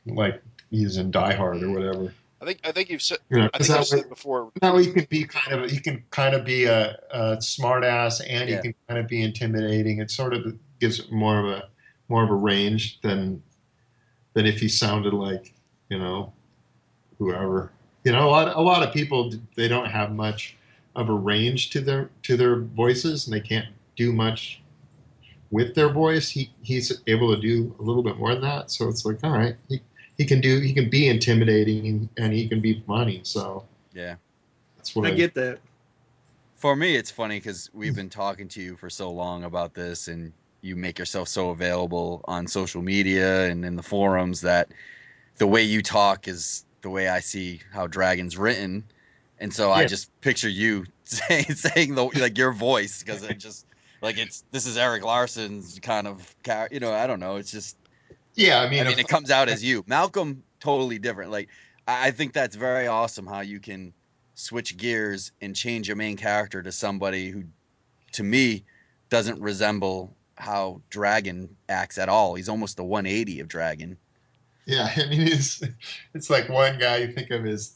[SPEAKER 5] like he's in Die Hard or whatever.
[SPEAKER 1] I think you've said. I think I've said before.
[SPEAKER 5] That way, you can kind of be a smart ass, and you can kind of be intimidating. It sort of gives more of a range than if he sounded like whoever. A lot of people, they don't have much of a range to their voices, and they can't do much with their voice. He's able to do a little bit more than that. So it's like, all right, he can be intimidating and he can be funny. So
[SPEAKER 3] yeah,
[SPEAKER 4] that's what I get that.
[SPEAKER 3] For me, it's funny because we've been talking to you for so long about this, and you make yourself so available on social media and in the forums that the way you talk is the way I see how Dragon's written, and so I just picture you saying your voice, because it just like this is Erik Larsen's kind of I don't know, it's just I mean it comes out as you. Malcolm, totally different. Like I think that's very awesome how you can switch gears and change your main character to somebody who, to me, doesn't resemble how Dragon acts at all. He's almost the 180 of Dragon.
[SPEAKER 5] Yeah, I mean, it's like one guy you think of is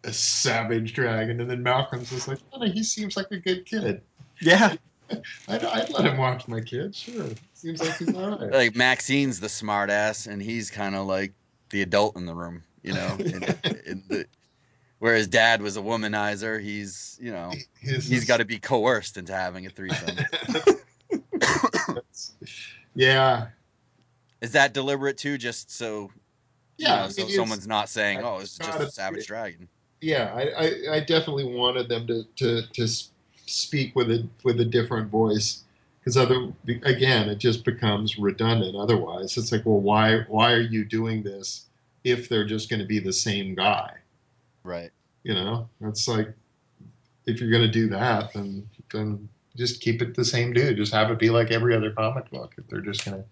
[SPEAKER 5] a savage Dragon, and then Malcolm's just like, oh, he seems like a good kid.
[SPEAKER 4] Yeah.
[SPEAKER 5] I'd let him watch my kid, sure. Seems like he's all right.
[SPEAKER 3] Like Maxine's the smart ass, and he's kind of like the adult in the room, whereas Dad was a womanizer. He's, he's got to be coerced into having a threesome.
[SPEAKER 5] Yeah.
[SPEAKER 3] Is that deliberate too? Just so, so someone's not saying, "Oh, this is just a savage dragon."
[SPEAKER 5] Yeah, I definitely wanted them to speak with a different voice, because again, it just becomes redundant. Otherwise, it's like, well, why are you doing this if they're just going to be the same guy?
[SPEAKER 3] Right.
[SPEAKER 5] It's like, if you're going to do that, then just keep it the same dude. Just have it be like every other comic book. If they're just going to.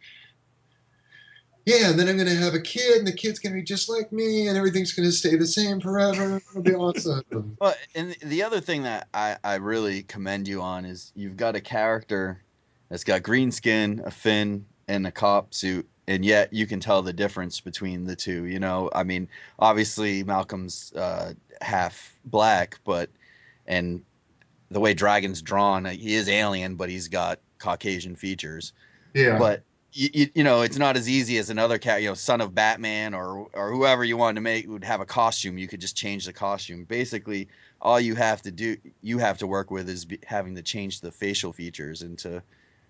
[SPEAKER 5] Yeah, and then I'm going to have a kid, and the kid's going to be just like me, and everything's going to stay the same forever. It'll be awesome.
[SPEAKER 3] Well, and the other thing that I really commend you on is you've got a character that's got green skin, a fin, and a cop suit, and yet you can tell the difference between the two. I mean, obviously Malcolm's half black, and the way Dragon's drawn, he is alien, but he's got Caucasian features.
[SPEAKER 5] Yeah.
[SPEAKER 3] But it's not as easy as another cat, son of Batman or whoever you wanted to make would have a costume. You could just change the costume. Basically, all you have to work with is having to change the facial features and to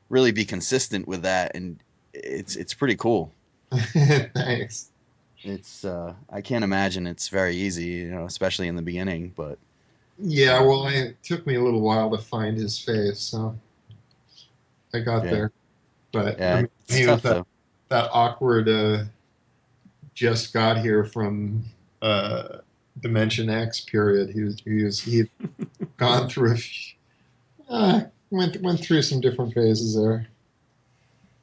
[SPEAKER 3] really be consistent with that. And it's pretty cool.
[SPEAKER 5] Thanks.
[SPEAKER 3] It's I can't imagine it's very easy, especially in the beginning. But
[SPEAKER 5] yeah, well, it took me a little while to find his face, so I got there. But
[SPEAKER 3] yeah,
[SPEAKER 5] he was that awkward, just got here from Dimension X period. He'd gone through went through some different phases there.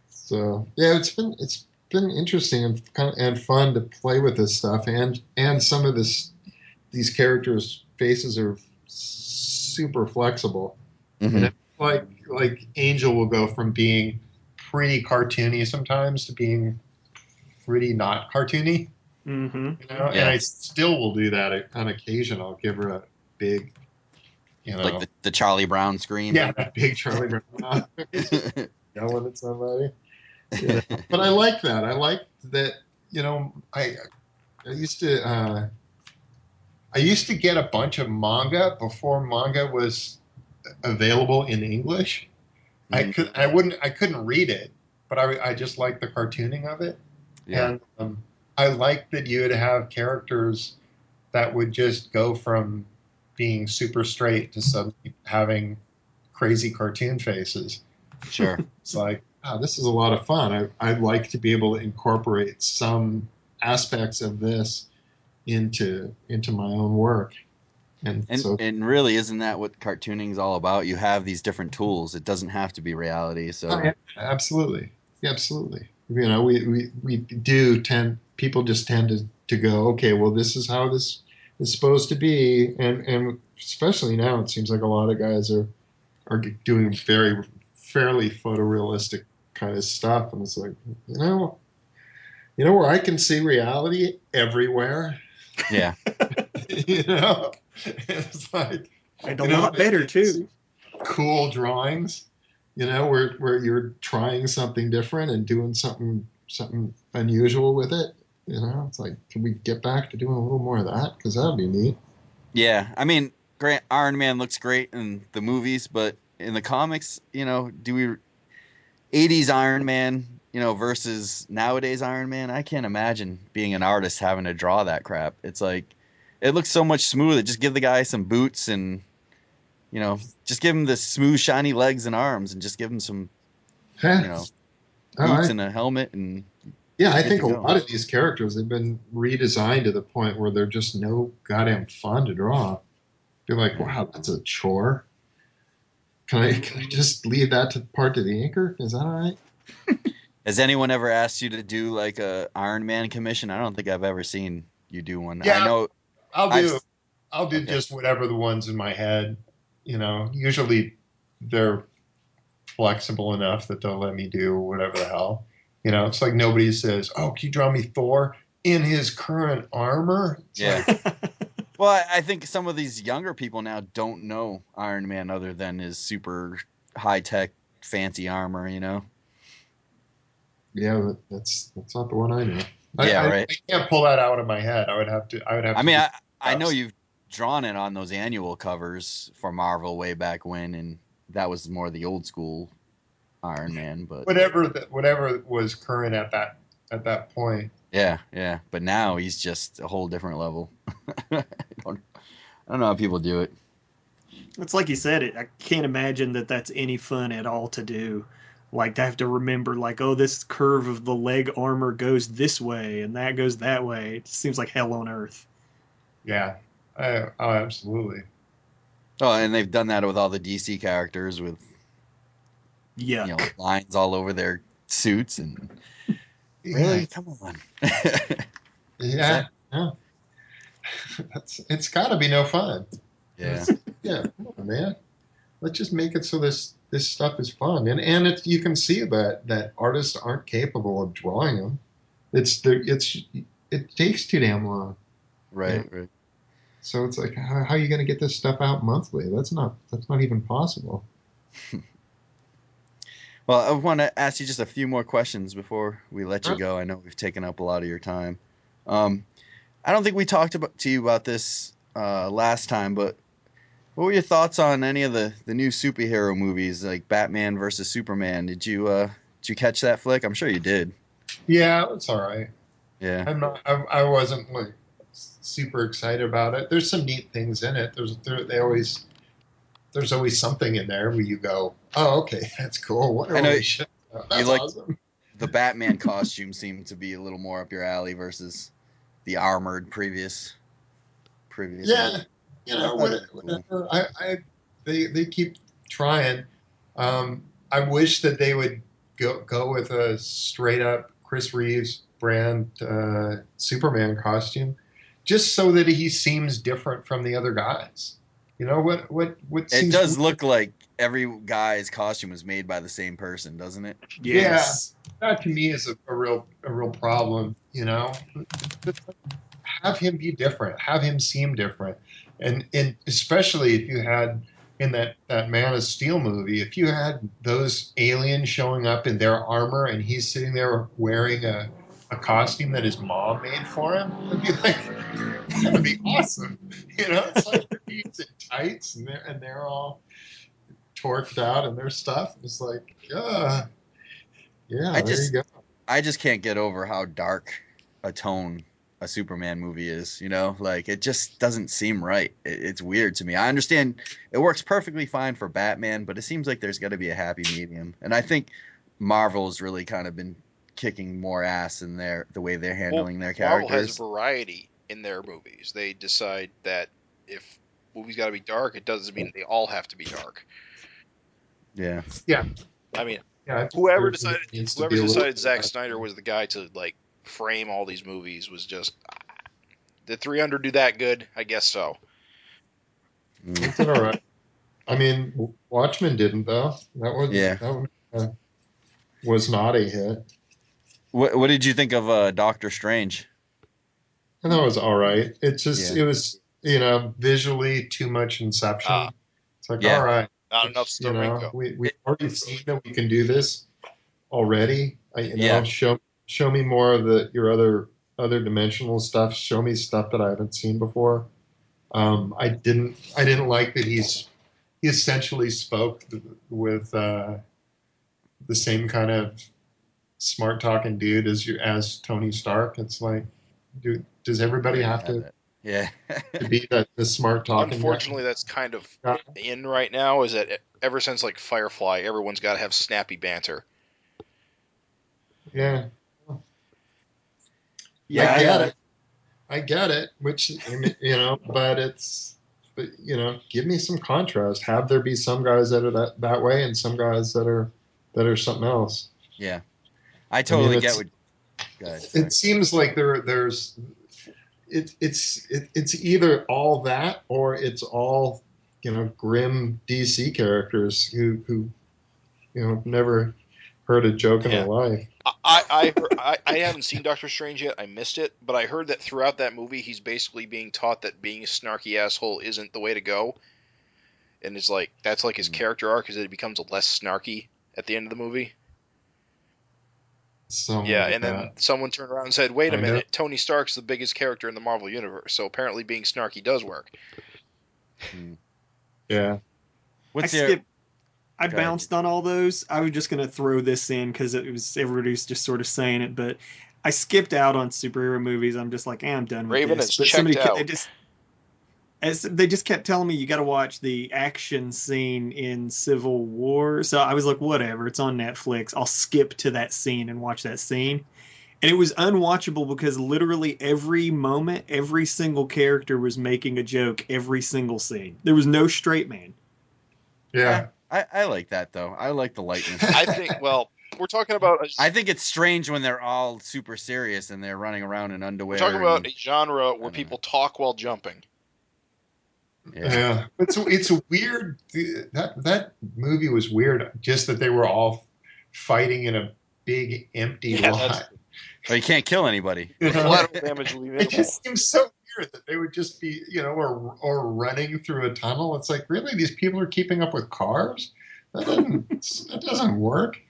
[SPEAKER 5] So yeah, it's been interesting and fun to play with this stuff, and some of these characters' faces are super flexible.
[SPEAKER 3] Mm-hmm.
[SPEAKER 5] Like Angel will go from being pretty cartoony sometimes to being pretty not cartoony.
[SPEAKER 4] Mm-hmm.
[SPEAKER 5] And I still will do that on occasion. I'll give her a big,
[SPEAKER 3] like the Charlie Brown scream.
[SPEAKER 5] Yeah, that big Charlie Brown. yelling at somebody. You know? But I like that. I like that. You know, I used to get a bunch of manga before manga was available in English. I couldn't read it, but I just liked the cartooning of it,
[SPEAKER 3] Yeah,
[SPEAKER 5] and I liked that you would have characters that would just go from being super straight to suddenly having crazy cartoon faces.
[SPEAKER 3] sure.
[SPEAKER 5] It's like, oh, this is a lot of fun. I'd like to be able to incorporate some aspects of this into my own work. And
[SPEAKER 3] And
[SPEAKER 5] so,
[SPEAKER 3] and really, isn't that what cartooning is all about? You have these different tools. It doesn't have to be reality.
[SPEAKER 5] oh,
[SPEAKER 3] So
[SPEAKER 5] yeah, absolutely, yeah, absolutely. You know, we do tend people just tend to go, okay, well, this is how this is supposed to be, and especially now, it seems like a lot of guys are doing very fairly photorealistic kind of stuff, and it's like, where I can see reality everywhere.
[SPEAKER 3] yeah,
[SPEAKER 5] You know, it's like,
[SPEAKER 4] And a lot better too.
[SPEAKER 5] cool drawings, where you're trying something different and doing something unusual with it. It's like, can we get back to doing a little more of that? Because that'd be neat.
[SPEAKER 3] yeah. I mean, Grant Iron Man looks great in the movies, but in the comics, do we 80s Iron Man, versus nowadays Iron Man? I can't imagine being an artist having to draw that crap. It's like it looks so much smoother. Just give the guy some boots and just give him the smooth, shiny legs and arms, and just give him some,
[SPEAKER 5] Huh.
[SPEAKER 3] you know,
[SPEAKER 5] Oh,
[SPEAKER 3] boots and a helmet, and
[SPEAKER 5] yeah, I
[SPEAKER 3] good
[SPEAKER 5] think
[SPEAKER 3] to
[SPEAKER 5] a
[SPEAKER 3] go.
[SPEAKER 5] lot of these characters have been redesigned to the point where they're just no goddamn fun to draw. You're like, wow, that's a chore. Can I just leave that part to the inker? Is that all right?
[SPEAKER 3] Has anyone ever asked you to do like a Iron Man commission? I don't think I've ever seen you do one. I
[SPEAKER 5] Yeah,
[SPEAKER 3] know
[SPEAKER 5] I'll
[SPEAKER 3] I've.
[SPEAKER 5] do I'll do
[SPEAKER 3] Okay.
[SPEAKER 5] just whatever the ones in my head. Usually they're flexible enough that they'll let me do whatever the hell. It's like nobody says, "Oh, can you draw me Thor in his current armor?" It's
[SPEAKER 3] Yeah.
[SPEAKER 5] like,
[SPEAKER 3] Well, I think some of these younger people now don't know Iron Man other than his super high tech, fancy armor.
[SPEAKER 5] yeah, that's not the one I know.
[SPEAKER 3] Yeah,
[SPEAKER 5] I
[SPEAKER 3] right.
[SPEAKER 5] can't pull that out of my head. I would have
[SPEAKER 3] I
[SPEAKER 5] to
[SPEAKER 3] mean,
[SPEAKER 5] do
[SPEAKER 3] I know
[SPEAKER 5] steps.
[SPEAKER 3] you've drawn it on those annual covers for Marvel way back when, and that was more the old school Iron Man. But
[SPEAKER 5] Whatever was current at that point.
[SPEAKER 3] yeah, yeah. But now he's just a whole different level. I don't know how people do it.
[SPEAKER 4] It's like you said, I can't imagine that that's any fun at all to do. Like to have to remember, like, oh, this curve of the leg armor goes this way and that goes that way. It seems like hell on earth.
[SPEAKER 5] Yeah. Oh, absolutely.
[SPEAKER 3] Oh, and they've done that with all the DC characters with
[SPEAKER 4] Yuck.
[SPEAKER 3] lines all over their suits and
[SPEAKER 5] Yeah.
[SPEAKER 3] really, come on.
[SPEAKER 5] Yeah. Yeah. It's got to be no fun.
[SPEAKER 3] Yeah.
[SPEAKER 5] Yeah. Come on, man. Let's just make it so this stuff is fun, and you can see that artists aren't capable of drawing them. It takes too damn long.
[SPEAKER 3] Right,
[SPEAKER 5] Yeah.
[SPEAKER 3] right.
[SPEAKER 5] So it's like, how are you going to get this stuff out monthly? That's not even possible.
[SPEAKER 3] Well, I want to ask you just a few more questions before we let you go. I know we've taken up a lot of your time. I don't think we talked to you about this last time, but what were your thoughts on any of the new superhero movies like Batman versus Superman? Did you catch that flick? I'm sure you did.
[SPEAKER 5] Yeah, it's all right.
[SPEAKER 3] Yeah.
[SPEAKER 5] I wasn't like super excited about it. There's some neat things in it. There's always something in there where you go, oh, okay, that's cool. What
[SPEAKER 3] I know
[SPEAKER 5] holy shit, that's
[SPEAKER 3] like
[SPEAKER 5] awesome.
[SPEAKER 3] the Batman costume seemed to be a little more up your alley versus the armored previous.
[SPEAKER 5] Yeah,
[SPEAKER 3] Cool.
[SPEAKER 5] whatever. They keep trying. I wish that they would go with a straight up Chris Reeves brand Superman costume, just so that he seems different from the other guys. What
[SPEAKER 3] It
[SPEAKER 5] seems
[SPEAKER 3] does
[SPEAKER 5] weird?
[SPEAKER 3] look like every guy's costume was made by the same person, doesn't it?
[SPEAKER 4] Yes.
[SPEAKER 5] That to me is a real problem. Have him be different, have him seem different, and especially if you had in that Man of Steel movie, if you had those aliens showing up in their armor and he's sitting there wearing a costume that his mom made for him, it'd be like, that would be awesome. It's like he's in tights and they're all torqued out and their stuff. It's like, yeah, there you go.
[SPEAKER 3] I just can't get over how dark a tone a Superman movie is, like it just doesn't seem right. It's weird to me. I understand it works perfectly fine for Batman, but it seems like there's got to be a happy medium. And I think Marvel's really kind of been kicking more ass in the way they're handling their characters.
[SPEAKER 1] Marvel has variety in their movies. They decide that if movies got to be dark, it doesn't mean they all have to be dark.
[SPEAKER 3] Yeah.
[SPEAKER 5] Yeah.
[SPEAKER 1] I mean,
[SPEAKER 5] yeah,
[SPEAKER 1] whoever decided Zack Snyder was the guy to like frame all these movies was just did 300 do that good? I guess so.
[SPEAKER 5] It's all right. I mean, Watchmen didn't though. That was not a hit.
[SPEAKER 3] What did you think of Doctor Strange?
[SPEAKER 5] And that was all right. It was visually too much Inception. It's like, all right.
[SPEAKER 1] Not enough story.
[SPEAKER 5] We've already seen that we can do this already. Show me more of your other dimensional stuff. Show me stuff that I haven't seen before. I didn't like that he essentially spoke with the same kind of smart talking dude as Tony Stark. It's like, does everybody have to?
[SPEAKER 3] Yeah.
[SPEAKER 5] To be the smart talking.
[SPEAKER 1] Unfortunately, that's kind of in right now. Is that ever since like Firefly, everyone's got to have snappy banter.
[SPEAKER 5] Yeah.
[SPEAKER 3] Yeah,
[SPEAKER 5] I get it. Which but give me some contrast. Have there be some guys that are that way, and some guys that are something else.
[SPEAKER 3] Yeah, I totally get what.
[SPEAKER 5] It seems like there's. It's either all that or it's all grim DC characters who never heard a joke in their life.
[SPEAKER 1] I haven't seen Doctor Strange yet. I missed it, but I heard that throughout that movie he's basically being taught that being a snarky asshole isn't the way to go, and it's like that's like his character arc is that he becomes less snarky at the end of the movie. Then someone turned around and said, wait a minute, Tony Stark's the biggest character in the Marvel Universe, so apparently being snarky does work.
[SPEAKER 5] Yeah.
[SPEAKER 4] I bounced on all those. I was just going to throw this in because everybody's just sort of saying it, but I skipped out on superhero movies. I'm just like, I'm done with
[SPEAKER 1] Raven
[SPEAKER 4] this.
[SPEAKER 1] But checked out.
[SPEAKER 4] They just kept telling me you got to watch the action scene in Civil War. So I was like, whatever, it's on Netflix. I'll skip to that scene and watch that scene. And it was unwatchable because literally every moment, every single character was making a joke every single scene. There was no straight man.
[SPEAKER 5] Yeah.
[SPEAKER 3] I like that, though. I like the lightness.
[SPEAKER 1] I think, we're talking about...
[SPEAKER 3] I think it's strange when they're all super serious and they're running around in underwear.
[SPEAKER 1] We're talking about a genre where people talk while jumping.
[SPEAKER 5] Yeah. It's weird. That movie was weird. Just that they were all fighting in a big empty lot.
[SPEAKER 3] But you can't kill anybody.
[SPEAKER 1] Collateral damage will be minimal.
[SPEAKER 5] It just seems so weird that they would just be, or running through a tunnel. It's like, really, these people are keeping up with cars? That doesn't work.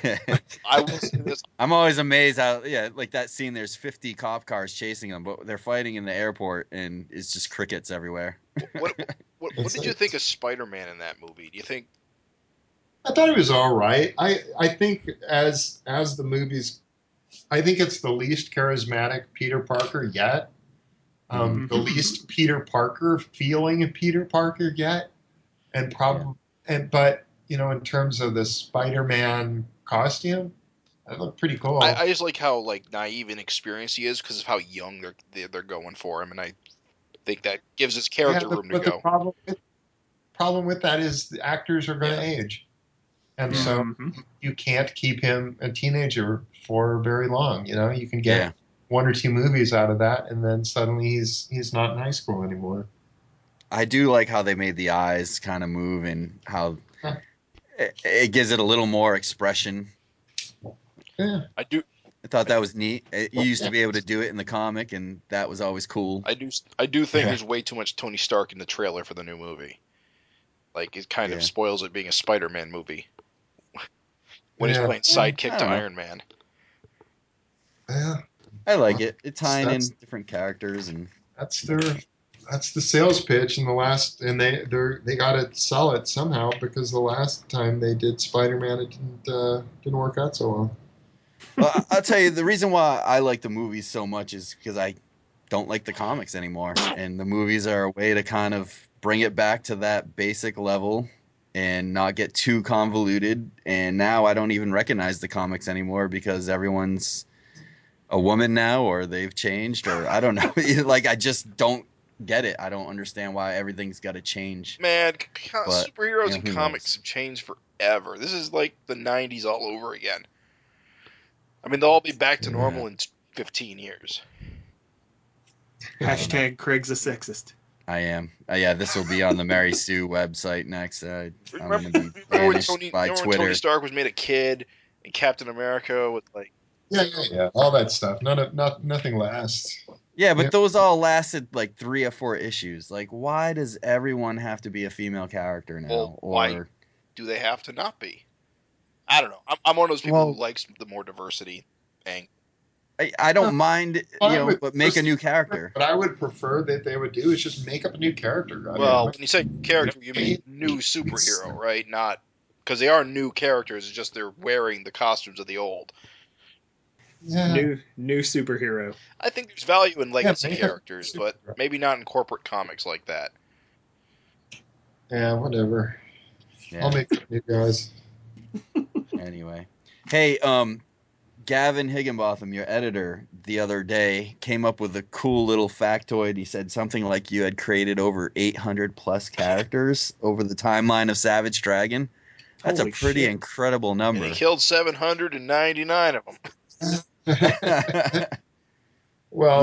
[SPEAKER 1] I will say this.
[SPEAKER 3] I'm always amazed how, like that scene, there's 50 cop cars chasing them, but they're fighting in the airport and it's just crickets everywhere.
[SPEAKER 1] What did you think of Spider-Man in that movie? Do you think?
[SPEAKER 5] I thought it was all right. I think as the movies, I think it's the least charismatic Peter Parker yet. The least Peter Parker feeling of Peter Parker yet, but in terms of the Spider-Man costume, that looked pretty cool.
[SPEAKER 1] I just like how naive and experienced he is because of how young they're going for him, and I think that gives his character room to go.
[SPEAKER 5] The problem with that is the actors are going to age, and so you can't keep him a teenager for very long. You can get one or two movies out of that, and then suddenly he's not in high school anymore.
[SPEAKER 3] I do like how they made the eyes kind of move and how it gives it a little more expression.
[SPEAKER 5] Yeah,
[SPEAKER 1] I do.
[SPEAKER 3] I thought that was neat. You used to be able to do it in the comic, and that was always cool.
[SPEAKER 1] I do think there's way too much Tony Stark in the trailer for the new movie. Like, it kind
[SPEAKER 3] Yeah.
[SPEAKER 1] of spoils it being a Spider-Man movie when he's
[SPEAKER 5] Yeah.
[SPEAKER 1] playing sidekick
[SPEAKER 3] I
[SPEAKER 1] to
[SPEAKER 3] don't know.
[SPEAKER 1] Iron Man.
[SPEAKER 5] Yeah,
[SPEAKER 3] I like it. It's tying in
[SPEAKER 5] That's-
[SPEAKER 3] different characters and
[SPEAKER 5] that's the sales pitch in the last, and they got to sell it somehow because the last time they did Spider-Man, it didn't work out so well.
[SPEAKER 3] well, I'll tell you the reason why I like the movies so much is because I don't like the comics anymore, and the movies are a way to kind of bring it back to that basic level and not get too convoluted. And now I don't even recognize the comics anymore because everyone's a woman now, or they've changed, or I don't know. Like, I just don't get it. I don't understand why everything's got to change.
[SPEAKER 1] Man,
[SPEAKER 3] But,
[SPEAKER 1] superheroes
[SPEAKER 3] you know,
[SPEAKER 1] and
[SPEAKER 3] who
[SPEAKER 1] comics
[SPEAKER 3] knows?
[SPEAKER 1] have changed forever. This is like the 90s all over again. I mean, they'll all be back to normal in 15 years.
[SPEAKER 4] Hashtag Craig's a sexist.
[SPEAKER 3] I am. Yeah, this will be on the Mary Sue website next. I'm going to be
[SPEAKER 1] Remember when
[SPEAKER 3] banished
[SPEAKER 1] Tony,
[SPEAKER 3] by
[SPEAKER 1] remember when
[SPEAKER 3] Twitter.
[SPEAKER 1] Tony Stark was made a kid and Captain America was like,
[SPEAKER 5] Yeah, all that stuff. Nothing lasts.
[SPEAKER 3] Yeah, but
[SPEAKER 5] Yeah.
[SPEAKER 3] those all lasted like 3 or 4 issues. Like, why does everyone have to be a female character now?
[SPEAKER 1] well,
[SPEAKER 3] Or
[SPEAKER 1] why do they have to not be? I don't know. I'm one of those people
[SPEAKER 3] Well-
[SPEAKER 1] who likes the more diversity thing.
[SPEAKER 3] I don't mind,
[SPEAKER 5] I would
[SPEAKER 3] but make a new
[SPEAKER 5] prefer-
[SPEAKER 3] character.
[SPEAKER 5] What I would prefer that they would do is just make up a new character. I mean,
[SPEAKER 1] Well, when you say character, you mean new superhero, right? Not because they are new characters. It's just they're wearing the costumes of the old.
[SPEAKER 5] yeah,
[SPEAKER 4] New superhero.
[SPEAKER 1] I think there's value in legacy
[SPEAKER 5] make it
[SPEAKER 1] characters, but
[SPEAKER 5] superhero.
[SPEAKER 1] maybe not in corporate comics like that.
[SPEAKER 5] yeah, whatever.
[SPEAKER 3] Yeah.
[SPEAKER 5] I'll make up new guys.
[SPEAKER 3] Anyway, hey, Gavin Higginbotham, your editor, the other day came up with a cool little factoid. He said something like you had created over 800 plus characters over the timeline of Savage Dragon. That's
[SPEAKER 4] Holy
[SPEAKER 3] a pretty
[SPEAKER 4] shit.
[SPEAKER 3] incredible
[SPEAKER 1] And
[SPEAKER 3] number.
[SPEAKER 1] he killed 799 of them.
[SPEAKER 5] Well,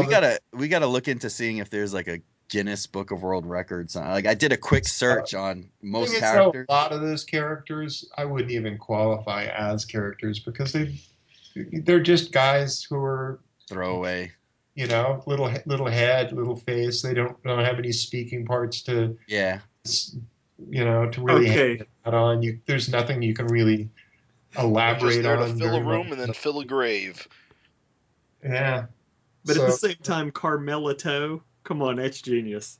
[SPEAKER 3] we gotta look into seeing if there's like a Guinness Book of World Records. Like, I did a quick search on most
[SPEAKER 5] thing is,
[SPEAKER 3] characters.
[SPEAKER 5] though, a lot of those characters I wouldn't even qualify as characters because they're just guys who are,
[SPEAKER 3] Throwaway.
[SPEAKER 5] little head, little face. They don't have any speaking parts to
[SPEAKER 3] Yeah.
[SPEAKER 5] to really
[SPEAKER 4] Okay.
[SPEAKER 5] hang that on. There's nothing you can really
[SPEAKER 1] They're
[SPEAKER 5] elaborate
[SPEAKER 1] just there to
[SPEAKER 5] on.
[SPEAKER 1] fill a
[SPEAKER 5] very
[SPEAKER 1] room
[SPEAKER 5] much.
[SPEAKER 1] and then fill a grave.
[SPEAKER 5] Yeah.
[SPEAKER 4] But at the same time, Carmela Toe, come on, that's genius.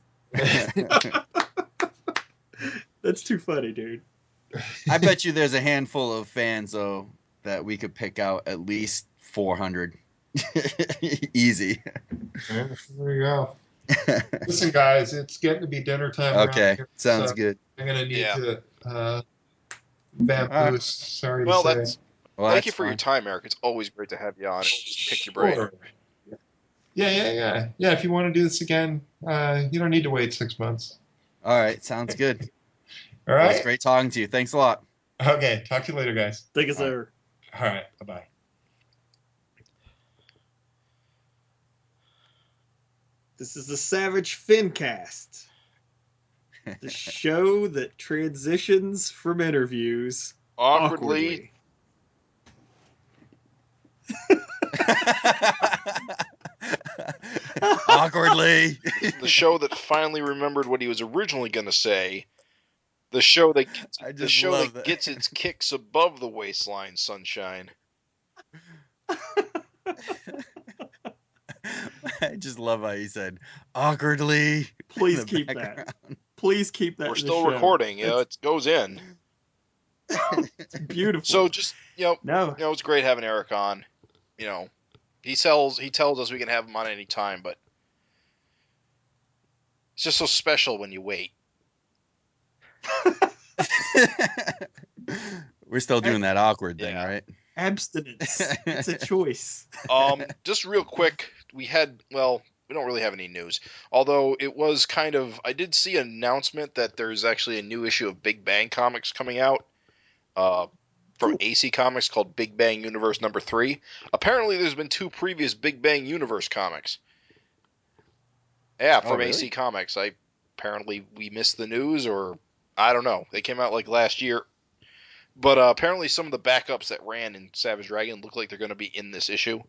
[SPEAKER 4] That's too funny, dude.
[SPEAKER 3] I bet you there's a handful of fans though that we could pick out at least 400. Easy.
[SPEAKER 5] Yeah, there you go. Listen, guys, it's getting to be dinner time. around
[SPEAKER 3] Okay,
[SPEAKER 5] here,
[SPEAKER 3] sounds
[SPEAKER 5] so
[SPEAKER 3] good.
[SPEAKER 5] I'm gonna need
[SPEAKER 1] Yeah.
[SPEAKER 5] to vamoose. Sorry
[SPEAKER 1] Well,
[SPEAKER 5] to
[SPEAKER 1] that's
[SPEAKER 5] say.
[SPEAKER 3] Well,
[SPEAKER 1] thank you
[SPEAKER 3] that's
[SPEAKER 1] for your
[SPEAKER 3] fine.
[SPEAKER 1] time, Eric. It's always great to have you on and pick your brain.
[SPEAKER 5] Sure. Yeah. If you want to do this again, you don't need to wait 6 months.
[SPEAKER 3] All right, sounds good.
[SPEAKER 5] All
[SPEAKER 3] Well, it's
[SPEAKER 5] right.
[SPEAKER 3] great talking to you. Thanks a lot.
[SPEAKER 5] Okay. Talk to you later, guys.
[SPEAKER 4] Think it's over.
[SPEAKER 5] All right. Bye bye.
[SPEAKER 4] This is the Savage FINcast, the show that transitions from interviews
[SPEAKER 1] Awkwardly.
[SPEAKER 3] Awkwardly.
[SPEAKER 1] The show that finally remembered what he was originally going to say. The show that
[SPEAKER 3] I
[SPEAKER 1] the
[SPEAKER 3] just
[SPEAKER 1] show
[SPEAKER 3] love
[SPEAKER 1] that
[SPEAKER 3] that.
[SPEAKER 1] gets its kicks above the waistline, sunshine.
[SPEAKER 3] I just love how he said awkwardly.
[SPEAKER 4] Please
[SPEAKER 3] in the
[SPEAKER 4] keep
[SPEAKER 3] background.
[SPEAKER 4] that. Please keep that.
[SPEAKER 1] We're
[SPEAKER 4] in the
[SPEAKER 1] still
[SPEAKER 4] show.
[SPEAKER 1] recording. It goes in.
[SPEAKER 4] It's beautiful.
[SPEAKER 1] So just
[SPEAKER 4] no,
[SPEAKER 1] it's great having Eric on. He tells us we can have him on any time, but it's just so special when you wait.
[SPEAKER 3] We're still doing that awkward thing,
[SPEAKER 1] Yeah.
[SPEAKER 3] right?
[SPEAKER 4] abstinence. It's a choice.
[SPEAKER 1] Just real quick, we don't really have any news. Although it was I did see an announcement that there's actually a new issue of Big Bang Comics coming out from AC Comics called Big Bang Universe number 3. Apparently there's been 2 previous Big Bang Universe comics. Yeah, from
[SPEAKER 3] really?
[SPEAKER 1] AC Comics. Apparently we missed the news, or I don't know. They came out like last year. But apparently some of the backups that ran in Savage Dragon look like they're going to be in this issue.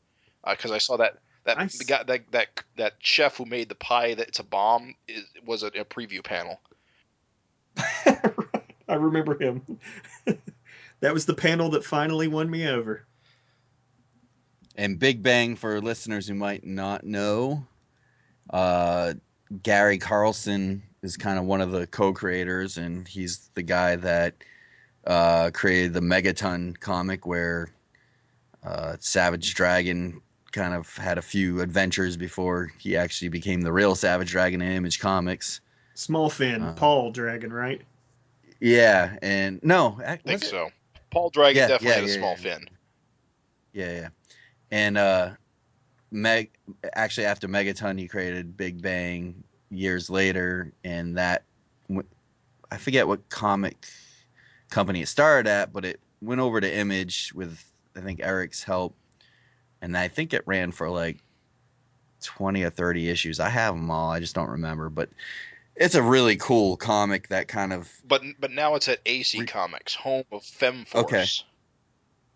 [SPEAKER 1] Because I saw that
[SPEAKER 4] Nice.
[SPEAKER 1] the guy, that chef who made the pie that it's a bomb was a preview panel.
[SPEAKER 4] remember him. That was the panel that finally won me over.
[SPEAKER 3] And Big Bang, for listeners who might not know, Gary Carlson is kind of one of the co-creators, and he's the guy that created the Megaton comic where Savage Dragon kind of had a few adventures before he actually became the real Savage Dragon in Image Comics.
[SPEAKER 4] Small Fin, Paul Dragon, right?
[SPEAKER 3] Yeah, and no,
[SPEAKER 1] I think so. Paul Dragon definitely had a small fin.
[SPEAKER 3] Yeah. And actually after Megaton, he created Big Bang years later, and that I forget what comic company it started at, but it went over to Image with, I think, Erik's help, and I think it ran for like 20 or 30 issues. I have them all, I just don't remember, but it's a really cool comic that kind of...
[SPEAKER 1] But now it's at AC Comics, home of FemForce.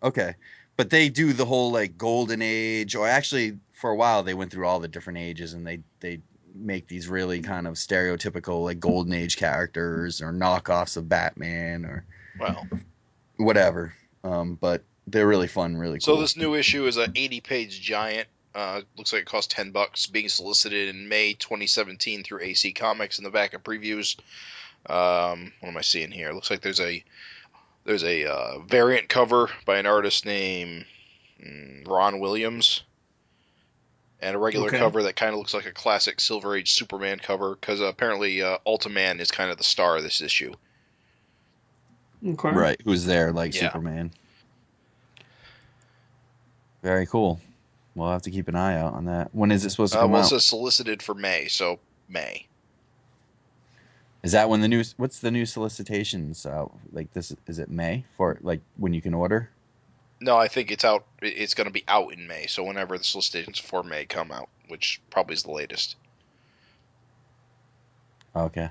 [SPEAKER 3] Okay. But they do the whole like golden age, or actually for a while they went through all the different ages, and they make these really kind of stereotypical like golden age characters or knockoffs of Batman or whatever. But they're really fun, really cool.
[SPEAKER 1] So this new issue is an 80-page giant. Looks like it costs $10, being solicited in May 2017 through AC Comics in the back of previews. What am I seeing here? Looks like there's a variant cover by an artist named Ron Williams, and a regular cover that kind of looks like a classic Silver Age Superman cover, because apparently Ultraman is kind of the star of this issue.
[SPEAKER 4] Okay.
[SPEAKER 3] Right, who's there like Superman. Very cool. We'll have to keep an eye out on that. When is it supposed to come out?
[SPEAKER 1] It says solicited for May, so May.
[SPEAKER 3] Is that when what's the new solicitations out? Like this, is it May for like when you can order?
[SPEAKER 1] No, I think it's out. It's going to be out in May. So whenever the solicitations for May come out, which probably is the latest.
[SPEAKER 3] Okay.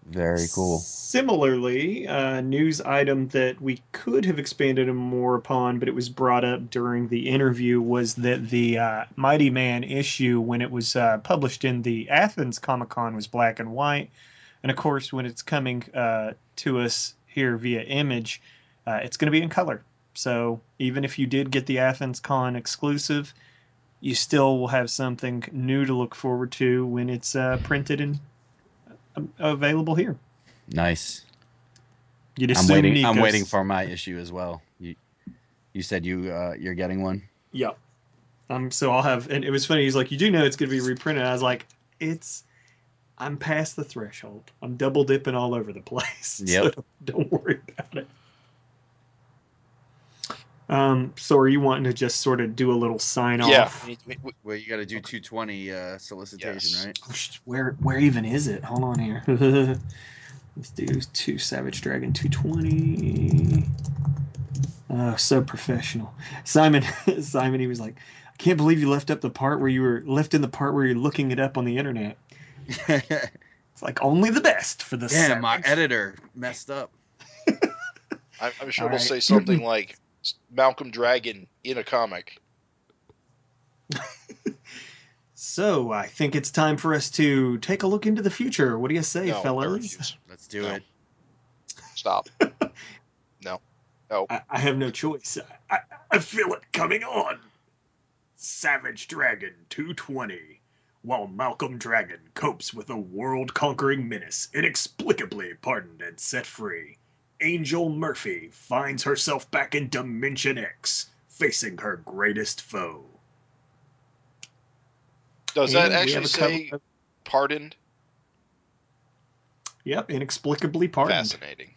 [SPEAKER 3] Very cool.
[SPEAKER 4] Similarly, a news item that we could have expanded more upon, but it was brought up during the interview, was that the Mighty Man issue, when it was published in the Athens Comic-Con, was black and white. And of course, when it's coming to us here via Image, it's going to be in color. So even if you did get the Athens Con exclusive, you still will have something new to look forward to when it's printed and available here.
[SPEAKER 3] Nice.
[SPEAKER 4] I'm
[SPEAKER 3] waiting for my issue as well. You said you're getting one?
[SPEAKER 4] Yep. So I'll have, and it was funny, he's like, you do know it's going to be reprinted. I was like, I'm past the threshold. I'm double dipping all over the place.
[SPEAKER 3] Yep.
[SPEAKER 4] So don't worry about it. So are you wanting to just sort of do a little sign off?
[SPEAKER 1] Yeah.
[SPEAKER 3] Well, you got to do 220 solicitation, right?
[SPEAKER 4] Where even is it? Hold on here. Let's do Savage Dragon 220. Oh, so professional. Simon, he was like, I can't believe you left in the part where you're looking it up on the internet. It's like only the best for the
[SPEAKER 3] Savage. My editor messed up.
[SPEAKER 1] I'm sure we'll say something like Malcolm Dragon in a comic.
[SPEAKER 3] So
[SPEAKER 4] I think it's time for us to take a look into the future. What do you say, fellas?
[SPEAKER 3] Let's do it.
[SPEAKER 1] Stop. No.
[SPEAKER 4] I have no choice. I feel it coming on. Savage Dragon 220. While Malcolm Dragon copes with a world-conquering menace, inexplicably pardoned and set free, Angel Murphy finds herself back in Dimension X, facing her greatest foe.
[SPEAKER 1] Does that actually say pardoned?
[SPEAKER 4] Yep, inexplicably pardoned.
[SPEAKER 1] Fascinating.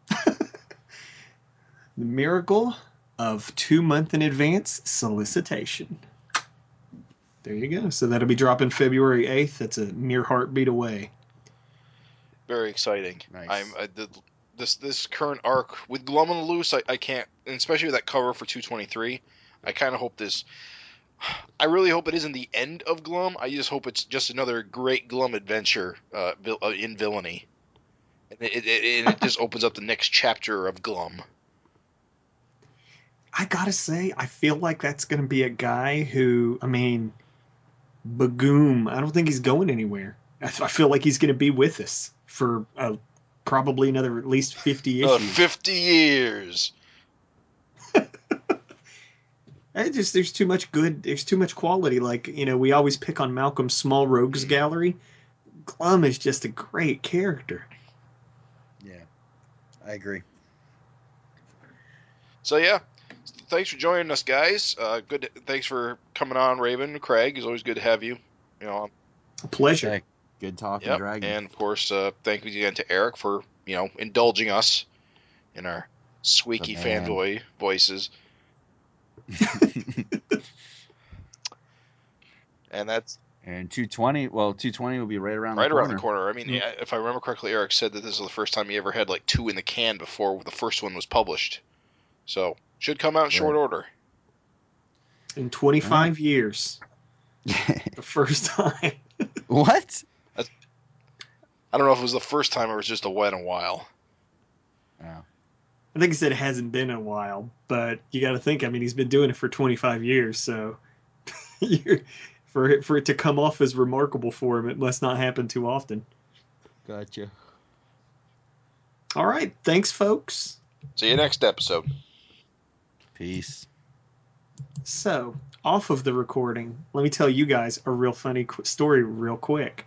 [SPEAKER 4] The miracle of 2 month in advance solicitation. There you go. So that'll be dropping February 8th. That's a mere heartbeat away.
[SPEAKER 1] Very exciting.
[SPEAKER 3] Nice.
[SPEAKER 1] This current arc with Glum on the Loose, I can't, and especially with that cover for 223, I kind of hope I really hope it isn't the end of Glum. I just hope it's just another great Glum adventure in villainy. And it just opens up the next chapter of Glum.
[SPEAKER 4] I gotta say, I feel like that's going to be a guy who, Bagoom, I don't think he's going anywhere. I feel like he's going to be with us for a probably another at least 50
[SPEAKER 1] Another
[SPEAKER 4] issues.
[SPEAKER 1] 50 years.
[SPEAKER 4] There's too much good. There's too much quality. Like, we always pick on Malcolm's Small Rogues Gallery. Glum is just a great character.
[SPEAKER 3] Yeah, I agree.
[SPEAKER 1] So yeah, thanks for joining us, guys. Good. Thanks for coming on, Raven. Craig, it's always good to have you.
[SPEAKER 4] A pleasure.
[SPEAKER 3] Hey, good talking,
[SPEAKER 1] Yep.
[SPEAKER 3] Dragon.
[SPEAKER 1] And of course, thank you again to Erik for indulging us in our squeaky fanboy voices. And that's.
[SPEAKER 3] And 220. Well, 220 will be right around the corner.
[SPEAKER 1] Right around the corner. I mean, if I remember correctly, Erik said that this is the first time he ever had like 2 in the can before the first one was published. So should come out in short order.
[SPEAKER 4] In 25 years, the first time.
[SPEAKER 3] What?
[SPEAKER 1] I don't know if it was the first time or it was just a wet and while.
[SPEAKER 3] Oh.
[SPEAKER 4] I think he said it hasn't been a while, but you got to think. I mean, he's been doing it for 25 years, so for it to come off as remarkable for him, it must not happen too often.
[SPEAKER 3] Gotcha.
[SPEAKER 4] All right, thanks, folks.
[SPEAKER 1] See you next episode.
[SPEAKER 3] Peace.
[SPEAKER 4] So, off of the recording, let me tell you guys a real funny story real quick.